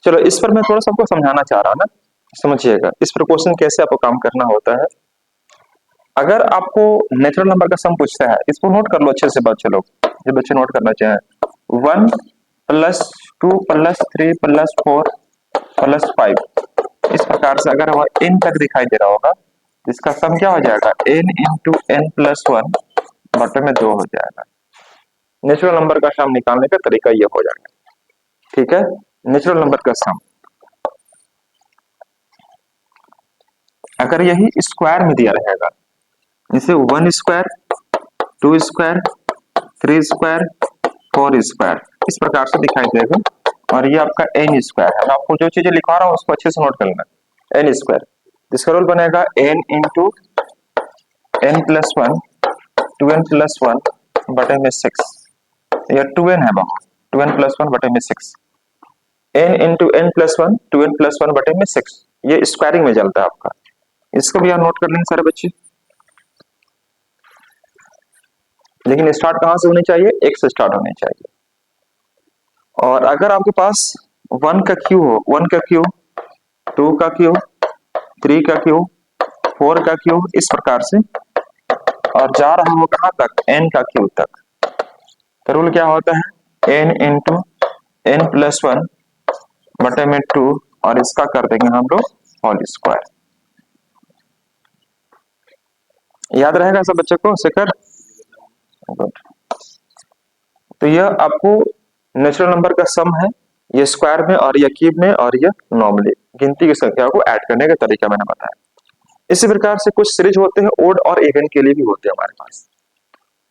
चलो इस पर मैं थोड़ा सा आपको समझाना चाह रहा ना, समझिएगा इस पर क्वेश्चन कैसे आपको काम करना होता है। अगर आपको नेचुरल नंबर का सम पूछता है, इसको नोट कर लो अच्छे से बच्चे लोग, जो बच्चे नोट करना चाहें। 1 + 2 + 3 + 4 + 5, इस प्रकार से अगर वह n तक दिखाई दे रहा होगा, इसका सम क्या हो जाएगा? n × n + 1 बटे में 2 हो जाएगा। नेचुरल नंबर का सम निकालने का तरीका ये हो जाएगा। ठीक है, नेचुरल नंबर का सम अगर यही स्क्वायर में दिया रहेगा, जैसे 1 स्क्वायर, 2 स्क्वायर, 3 स्क्वायर, 4 स्क्वायर, इस प्रकार से दिखाई देगा। और ये आपका n स्क्वायर है। मैं आपको जो चीजें लिखा रहा हूँ उसको अच्छे से नोट कर लेना। n स्क्वायर, इसका रूल बनेगा n × n + 1 2n + 1 बटे में 6, या 2n है बाबू, 2n + 1 बटे में 6, n × n + 1 2n + 1 बटे में 6, ये स्क्वायरिंग में चलता है आपका। इसको भी आप नोट कर लेंगे सारे बच्चे। लेकिन स्टार्ट कहां से होनी चाहिए? 1 से स्टार्ट होनी चाहिए। और अगर आपके पास 1 का क्यू हो, 1 का क्यू, 2 का क्यू, 3 का क्यू, 4 का क्यू, इस प्रकार से, और जा रहा हो कहां तक? n का क्यू तक, तो रूल क्या होता है? n × n + 1 बटे में 2, और इसका कर देंगे हम लोग होल स्क्वायर। याद रहेगा सब बच्चों को शेखर? गुड। तो यह आपको नेचुरल नंबर का सम है, ये स्क्वायर में और ये क्यूब में, और ये नॉर्मली गिनती की संख्या को ऐड करने का तरीका मैंने बताया। इसी प्रकार से कुछ सीरीज होते हैं ओड और इवन के लिए भी होते हैं हमारे पास।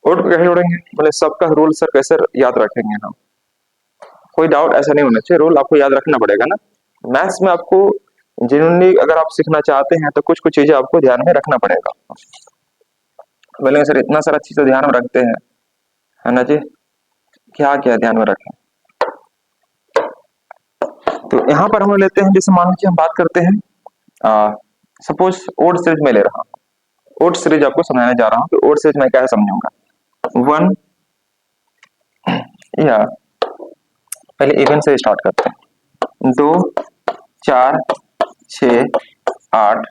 ओड को कैसे जोड़ेंगे? बोले सबका रूल सर कैसे याद रखेंगे हम? कोई डाउट ऐसा नहीं होना चाहिए, रूल आपको याद रखना पड़ेगा ना। मैथ्स में आपको जेन्युइनली अगर आप सीखना चाहते हैं तो कुछ कुछ चीजें आपको ध्यान में रखना पड़ेगा। बोलेंगे सर इतना सारा चीजें ध्यान में रखते हैं, है ना जी? क्या क्या ध्यान में रखें? तो यहाँ पर हम लेते हैं, जैसे मान लीजिए हम बात करते हैं, सपोज ओड सीरीज में ले रहा हूँ। ओड सीरीज आपको समझाने जा रहा हूँ कि ओड सीरीज मैं क्या समझूंगा। 1, या पहले इवन से स्टार्ट करते हैं। 2, 4, 6, 8,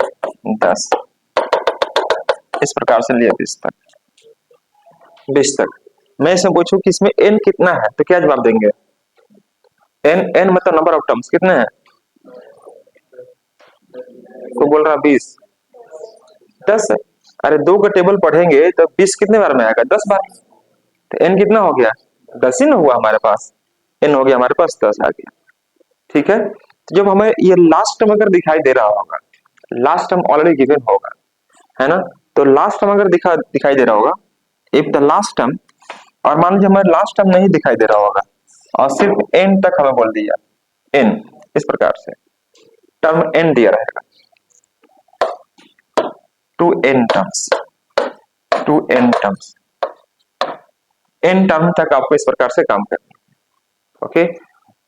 10, इस प्रकार से लिया 20 तक। 20 तक मैं इसमें पूछूं कि इसमें n कितना है, तो क्या जवाब देंगे? n मतलब नंबर ऑफ टर्म्स कितने हैं? को बोल रहा 20, 10 है। अरे 2 का टेबल पढ़ेंगे तो 20 कितने बार में आएगा? 10 बार। तो n कितना हो गया? 10 ही ना हुआ हमारे पास, n हो गया हमारे पास 10 आ गया। ठीक है, तो जब हमें ये लास्ट टर्म अगर दिखाई दे रहा होगा, लास्ट टर्म ऑलरेडी गिवन होगा, है ना? तो लास्ट टर्म अगर दिखाई दे रहा होगा, इफ द लास्ट टर्म, और मान लीजिए हमें लास्ट टर्म नहीं दिखाई दे रहा होगा और सिर्फ n तक हमें बोल दिया, n, इस प्रकार से टर्म n दिया रहेगा, to n terms, to n terms, n term तक आपको इस प्रकार से काम करना। ओके,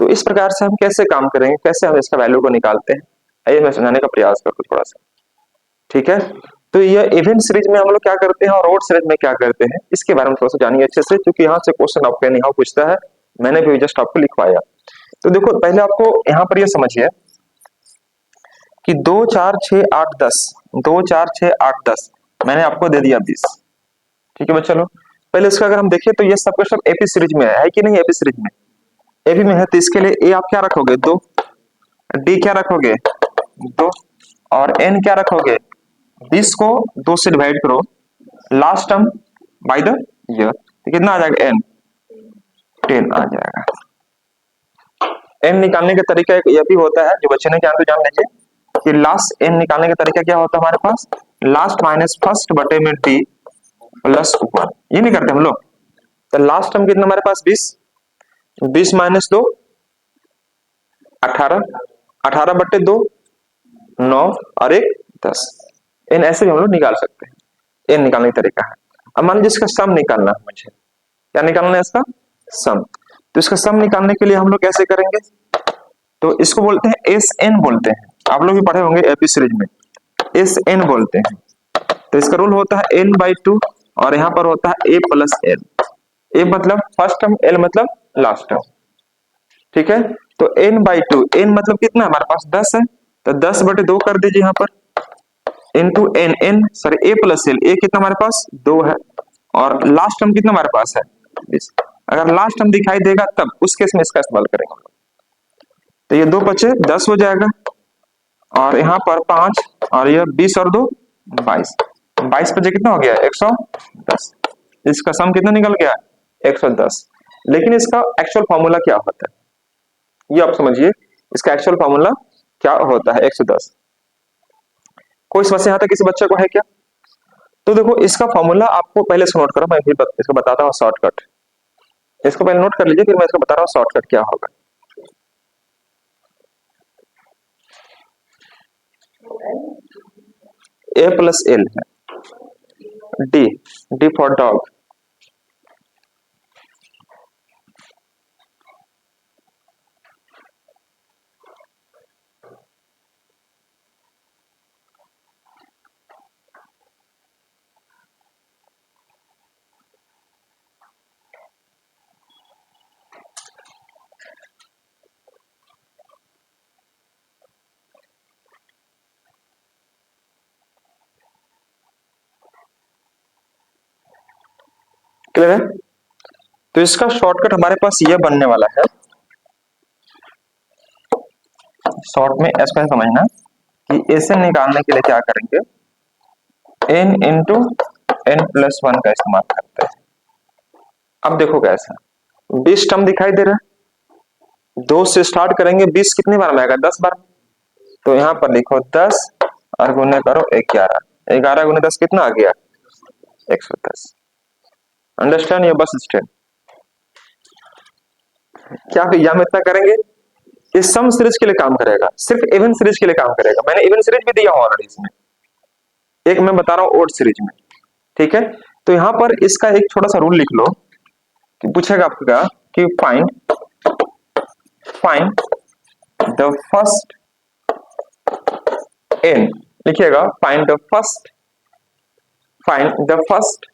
तो इस प्रकार से हम कैसे काम करेंगे, कैसे हम इसका वैल्यू को निकालते हैं, आइए मैं समझाने का प्रयास करूँ थोड़ा सा। ठीक है, तो यह इवन सीरीज में हम लोग क्या करते हैं और ओड सीरीज में क्या करते हैं, इसके बारे में थोड़ा सा जानिए अच्छे से, क्योंकि यहाँ से क्वेश्चन आपके यहाँ पूछता है, मैंने भी जस्ट आपको लिखवाया। तो देखो पहले आपको यहाँ पर यह समझिए कि 2, 4, 6, 8, 10, 2, 4, 6, 8, 10 मैंने आपको दे दिया 20। ठीक है बच्चा लोग, पहले इसका अगर हम देखें तो ये सब सब एपी सीरीज में है कि नहीं? एपी सीरीज में, एपी में है, तो इसके लिए ए आप क्या रखोगे? 2, डी क्या रखोगे? 2, और एन क्या रखोगे? 20 को 2 से डिवाइड करो last term by the year, तो कितना आ जाएगा? एन 10 आ जाएगा। एन निकालने का तरीका यह भी होता है, जो बच्चे ने जान तो जान लीजिए। कि लास्ट n निकालने का तरीका क्या होता है हमारे पास, लास्ट माइनस फर्स्ट बटे में t प्लस 1, ये नहीं करते हम लोग। तो लास्ट टर्म कितना हमारे पास 20, 20 माइनस 2 18, 18 बटे 2 9 और 1 10। इन ऐसे भी हम लोग निकाल सकते हैं, इन निकालने का तरीका है। अब मान लीजिए इसका सम निकालना है मुझे, क्या निकालना है इसका सम। तो इसका सम निकालने के लिए हम लोग कैसे करेंगे, तो इसको बोलते हैं एस एन बोलते हैं, आप लोग भी पढ़े होंगे एपी सीरीज में, एस एन बोलते हैं। तो इसका रूल होता है एन बाई 2 और यहाँ पर होता है ए प्लस एल, ए मतलब फर्स्ट टर्म, एल मतलब लास्ट टर्म, ठीक है। तो n बाई 2, n मतलब कितना हमारे पास 10 है, तो 10 बटे 2 कर दीजिए यहाँ पर, इंटू एन, एन सॉरी ए प्लस एल, ए कितना हमारे पास 2 है और लास्ट टर्म कितना हमारे पास है 20। अगर लास्ट टर्म दिखाई देगा तब उस केस में इसका इस्तेमाल करेंगे। तो ये 2 बचे 10 हो जाएगा और यहाँ पर 5 और यह 20 और 2 22, 22 बचे कितना हो गया 110। इसका सम कितना निकल गया 110। लेकिन इसका एक्चुअल फॉर्मूला क्या होता है ये आप समझिए, इसका एक्चुअल फॉर्मूला क्या होता है 110। कोई समस्या यहाँ तक किसी बच्चे को है क्या? तो देखो इसका फॉर्मूला आपको पहले से नोट करो, मैं फिर इसको बताता हूँ शॉर्टकट। इसको पहले नोट कर लीजिए, फिर मैं इसको बता रहा हूँ शॉर्टकट क्या होगा। ए प्लस एल है, D, D for dog, clear है? तो इसका शॉर्टकट हमारे पास ये बनने वाला है, शॉर्ट में ऐसा समझना कि ऐसे निकालने के लिए क्या करेंगे, n इंटू एन प्लस 1 का इस्तेमाल करते हैं। अब देखो कैसा, 20 टर्म दिखाई दे रहा है, 2 से स्टार्ट करेंगे, 20 कितने बार में आएगा 10 बार। तो यहाँ पर लिखो 10 और गुने करो 11, 11 गुने 10 कितना आ गया 110। अंडरस्टैंड या बस स्टैंड? क्या हम इतना करेंगे, इस सम सीरीज के लिए काम करेगा, सिर्फ इवन सीरीज के लिए काम करेगा। मैंने इवन सीरीज भी दिया ऑलरेडी इसमें, एक मैं बता रहा हूं ओड सीरीज में, ठीक है। तो यहां पर इसका एक छोटा सा रूल लिख लो कि पूछेगा आपका कि फाइंड द फर्स्ट n, लिखिएगा find the first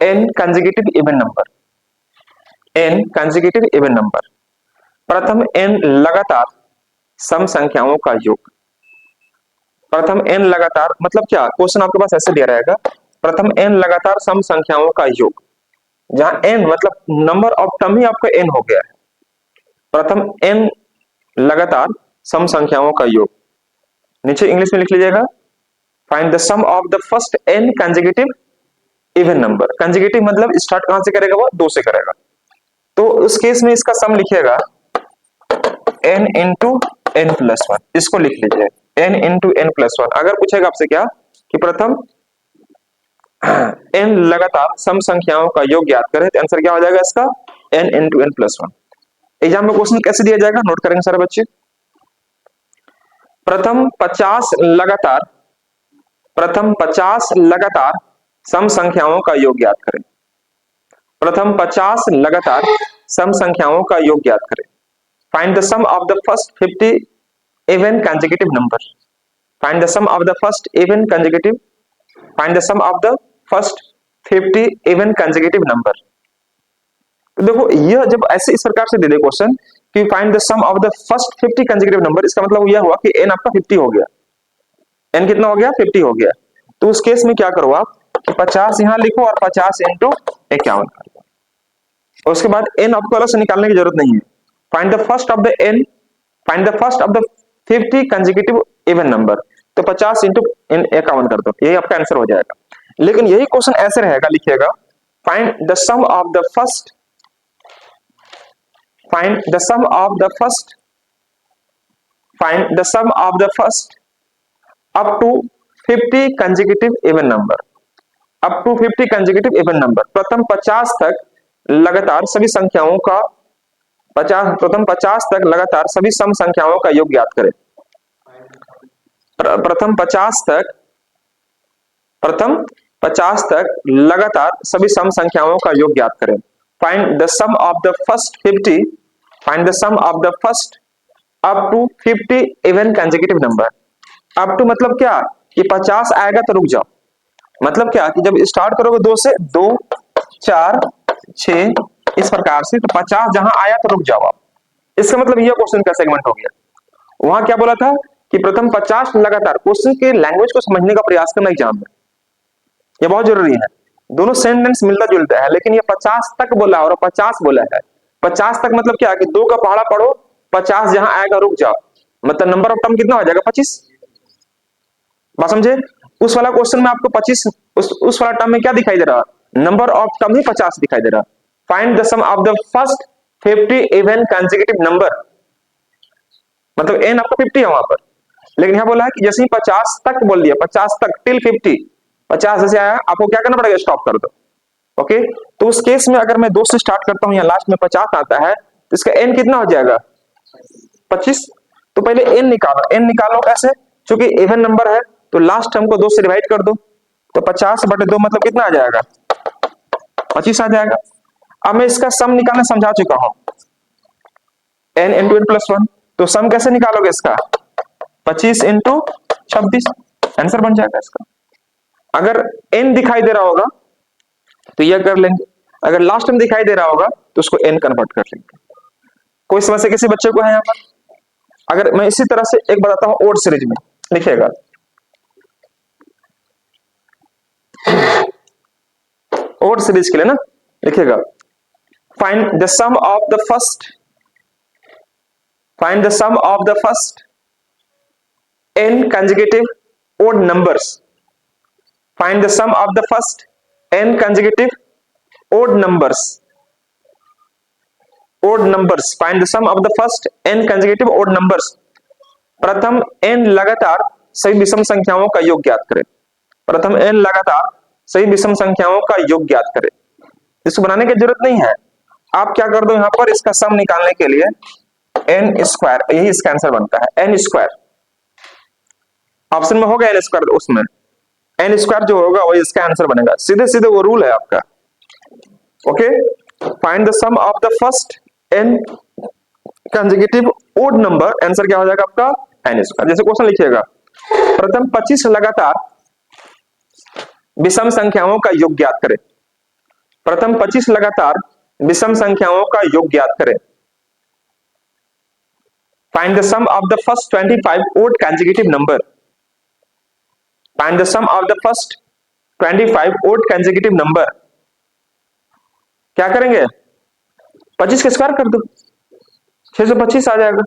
n consecutive even number, n consecutive even number, प्रथम n लगातार सम संख्याओं का योग। प्रथम n लगातार मतलब क्या, क्वेश्चन आपके पास ऐसे दिया रहेगा, प्रथम n लगातार सम संख्याओं का योग, जहां n मतलब नंबर ऑफ टर्म ही आपका n हो गया है। प्रथम n लगातार सम संख्याओं का योग, नीचे इंग्लिश में लिख लीजिएगा find the sum of the first n consecutive even number. Consecutive मतलब स्टार्ट कहां से करेगा, वो 2 से करेगा। तो उस केस में इसका सम लिखिएगा n इंटू एन प्लस 1, इसको लिख लीजिए n इंटू एन प्लस 1। अगर पूछेगा आपसे क्या कि प्रथम n लगातार सम संख्याओं का योग ज्ञात करें, तो आंसर क्या हो जाएगा इसका n into n plus 1। Exam में क्वेश्चन कैसे दिया जाएगा नोट करेंगे सारे बच्चे। प्रथम 50 लगातार सम संख्याओं का योग ज्ञात करें। प्रथम 50 लगातार सम संख्याओं का योग ज्ञात करें। Find the sum of the first 50 even consecutive number. Find the sum of the first even consecutive, find the sum of the first 50 even consecutive number. तो देखो यह जब ऐसे इस प्रकार से दे दे क्वेश्चन कि find the sum of the first 50 consecutive number, इसका मतलब यह हुआ कि n आपका 50 हो गया, n कितना हो गया 50 हो गया। तो उस केस में क्या करो आप कि 50 यहां लिखो और 50 इंटू 51 कर दो। उसके बाद n आपको अलग से निकालने की जरूरत नहीं है। Find the first of the n, find the first of the 50 consecutive even number, तो 50 इंटू 51 कर दो, यही आपका आंसर हो जाएगा। लेकिन यही क्वेश्चन ऐसे रहेगा, लिखिएगा find the sum of the first, find the sum of the first, find the sum of the first up to 50 consecutive even number, up to 50 consecutive even number. प्रथम 50 तक लगातार सभी संख्याओं का प्रथम 50 तक लगातार सभी सम संख्याओं का योग ज्ञात करें। प्रथम 50 तक लगातार सभी सम संख्याओं का योग ज्ञात करें। Find the sum of the first 50, find the sum of the first up to 50 even consecutive number. Up to मतलब क्या कि 50 आएगा तो रुक जाओ, मतलब क्या कि जब स्टार्ट करोगे 2 से 2 4 6 इस प्रकार से, तो 50 जहां आया तो रुक जाओ आप। इसका मतलब यह क्वेश्चन का सेगमेंट हो गया। वहां क्या बोला था कि प्रथम 50 लगातार, क्वेश्चन के लैंग्वेज को समझने का प्रयास करना एग्जाम में, यह बहुत जरूरी है। दोनों सेंटेंस मिलता जुलता है, लेकिन ये 50 तक बोला और 50 बोला है। 50 तक मतलब क्या कि 2 का पहाड़ा पढ़ो, 50 जहां आएगा रुक जाओ, मतलब नंबर ऑफ टर्म कितना हो जाएगा 25। बात समझे? उस वाला क्वेश्चन में आपको 25 उस वाला टर्म में क्या दिखाई दे रहा, नंबर ऑफ टर्म ही 50 दिखाई दे रहा। Find the sum of the first 50 even consecutive number, मतलब n आपका 50 है वहां पर, लेकिन यहां बोला है कि जैसे ही 50 तक बोल दिया, 50 तक टिल 50, 50 जैसे आया आपको क्या करना पड़ेगा, स्टॉप कर दो। ओके, तो उस केस में अगर मैं 2 से स्टार्ट करता हूं, या लास्ट में 50 आता है, तो इसका n कितना हो जाएगा 25। तो पहले n निकालो, n निकालो कैसे, क्योंकि इवन नंबर है तो लास्ट टर्म को 2 से डिवाइड कर दो, तो 50/2 मतलब कितना आ जाएगा 25 आ जाएगा। अब मैं इसका सम निकालना समझा चुका हूं, n इंटू n प्लस 1। तो सम कैसे निकालोगे इसका, 25 इंटू 26, आंसर बन जाएगा इसका। अगर n दिखाई दे रहा होगा तो यह कर लेंगे, अगर लास्ट में दिखाई दे रहा होगा तो उसको n कन्वर्ट कर लेंगे। कोई समस्या किसी बच्चे को है यहां पर? अगर मैं इसी तरह से एक बताता हूं ओड सीरीज में, लिखिएगा ओड सीरीज के लिए ना, लिखिएगा find the sum of the first, find the sum of the first n consecutive odd numbers, find the sum of the first n consecutive odd numbers, odd numbers, find the sum of the first n consecutive odd numbers। प्रथम n लगातार सही विषम संख्याओं का योग ज्ञात करें, प्रथम n लगातार सही विषम संख्याओं का योग ज्ञात करें। इसको बनाने की जरूरत नहीं है, आप क्या कर दो यहां पर, इसका सम निकालने के लिए n स्क्वायर, यही इसका आंसर बनता है n स्क्वायर। ऑप्शन में होगा n स्क्वायर, उसमें n स्क्वायर जो होगा वही इसका आंसर बनेगा, सीधे सीधे वो रूल है आपका। Okay, find the sum of the first n consecutive odd number, answer क्या हो जाएगा आपका n स्क्वायर। जैसे क्वेश्चन लिखिएगा, प्रथम 25 लगातार विषम संख्याओं का योग ज्ञात करें, प्रथम 25 लगातार विषम संख्याओं का योग ज्ञात करें। Find the sum of the first 25 odd consecutive number, find the sum of the first 25 odd consecutive number. क्या करेंगे, 25 का स्क्वायर कर दो, 625 आ जाएगा।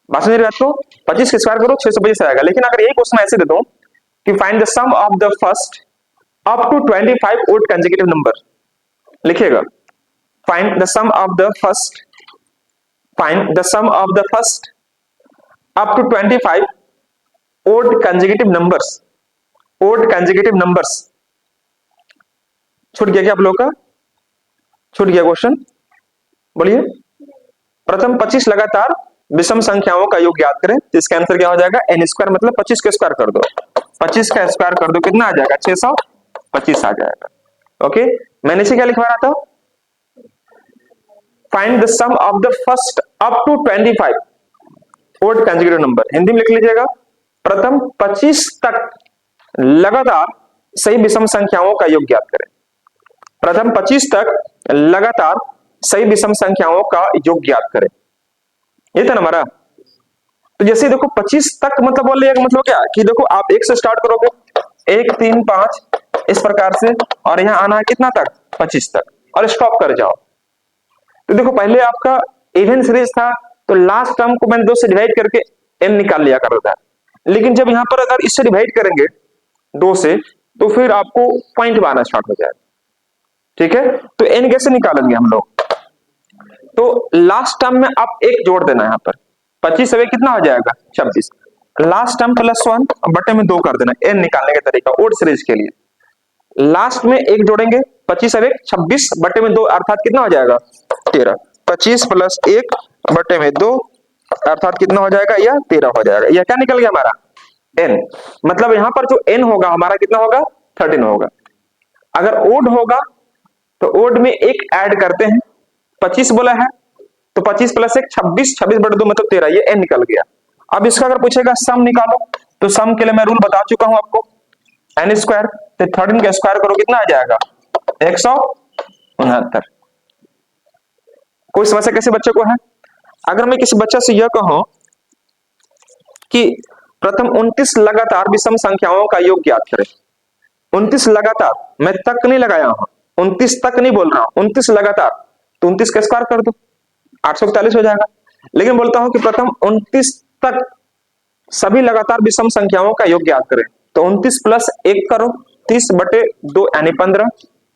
बात समझ रहे हो? 25 का स्क्वायर करो 625 आएगा। लेकिन अगर यही क्वेश्चन ऐसे दे दो कि find the sum of the first up to 25 odd consecutive number, लिखिएगा find the sum of the first, find the sum of the first up to 25 odd consecutive numbers, odd consecutive numbers. छूट गया क्या आप लोग का, छूट गया question, बोलिए। प्रथम 25 लगातार विषम संख्याओं का योग ज्ञात करें, तो इसका आंसर क्या हो जाएगा n स्क्वायर, मतलब 25 का स्क्वायर कर दो, 25 का स्क्वायर कर दो कितना आ जाएगा 625 आ जाएगा। ओके, मैंने इसे क्या लिखवा रहा था, find the sum of the first up to 25 odd consecutive number, Hindi में लिख लीजिएगा प्रथम 25 तक लगातार सही विषम संख्याओं का योग ज्ञात करें, प्रथम 25 तक लगातार सही विषम संख्याओं का योग ज्ञात करें। ये था ना हमारा। तो जैसे देखो 25 तक मतलब बोल लिया, मतलब क्या कि देखो आप 1 से स्टार्ट करोगे 1 3 5 इस प्रकार से, और यहां आना है कितना तक 25 तक, और स्टॉप कर जाओ। तो देखो पहले आपका इवन सीरीज था, तो लास्ट टर्म को मैंने 2 से डिवाइड करके n निकाल लिया करता था, लेकिन जब यहां पर अगर इससे डिवाइड करेंगे 2 से, तो फिर आपको पॉइंट आना स्टार्ट हो जाएगा। ठीक है, तो n कैसे निकालेंगे हम लोग, तो लास्ट टर्म में आप 1 जोड़ देना, यहां पर 25 से कितना हो जाएगा 26, लास्ट टर्म प्लस 1 बटे में 2 कर देना, n निकालने का तरीका ओड सीरीज के लिए। लास्ट में 1 जोड़ेंगे, 25 और 1 26 बटे में 2 अर्थात कितना हो जाएगा 13। 25 प्लस 1 बटे में 2 अर्थात कितना हो जाएगा, यह 13 हो जाएगा। यह क्या निकल गया हमारा n। मतलब यहां पर जो n होगा हमारा कितना होगा 13 होगा। अगर ओड होगा तो ओड में 1 ऐड करते हैं, 25 बोला है तो 25 प्लस 1 26, 26 बटे 2 मतलब 13, ये n निकल गया। अब इसका अगर पूछेगा सम निकालो तो सम के लिए मैं रूल बता चुका हूं आपको, n स्क्वायर, तो 13 का स्क्वायर करो कितना आ जाएगा 169। कोई समस्या किसी बच्चे को है? अगर मैं किसी बच्चे से यह कहूं कि प्रथम 29 लगातार विषम संख्याओं का योग ज्ञात करें, 29 लगातार, मैं तक नहीं लगाया हूं, 29 तक नहीं बोल रहा हूं, 29 लगातार, तो 29 का स्क्वायर कर दो 841 हो जाएगा। लेकिन बोलता हूं कि प्रथम 29 तक सभी लगातार विषम संख्याओं का योग ज्ञात करें, तो 29 प्लस 1 करो 30 बटे 2 यानी 15,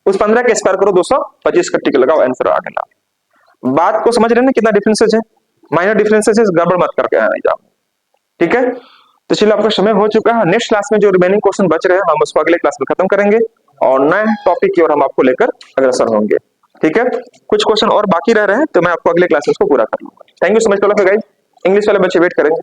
उस 15 के स्क्वायर करो 225 का टिक लगाओ, आंसर आ गया। बात को समझ रहे हैं ना कितना डिफरेंसेस है, माइनर डिफरेंसेस है, गड़बड़ मत करके आना एग्जाम, ठीक है। तो चलिए आपका समय हो चुका है, नेक्स्ट क्लास में जो रिमेनिंग क्वेश्चन बच रहे हैं हम उसको अगले क्लास में खत्म करेंगे और नए टॉपिक की ओर हम आपको लेकर अग्रसर होंगे, ठीक है। कुछ क्वेश्चन और बाकी रह रहे हैं तो मैं आपको अगले क्लास में उसको पूरा कर लूंगा। Thank you so much guys. English वाले बच्चे वेट करेंगे।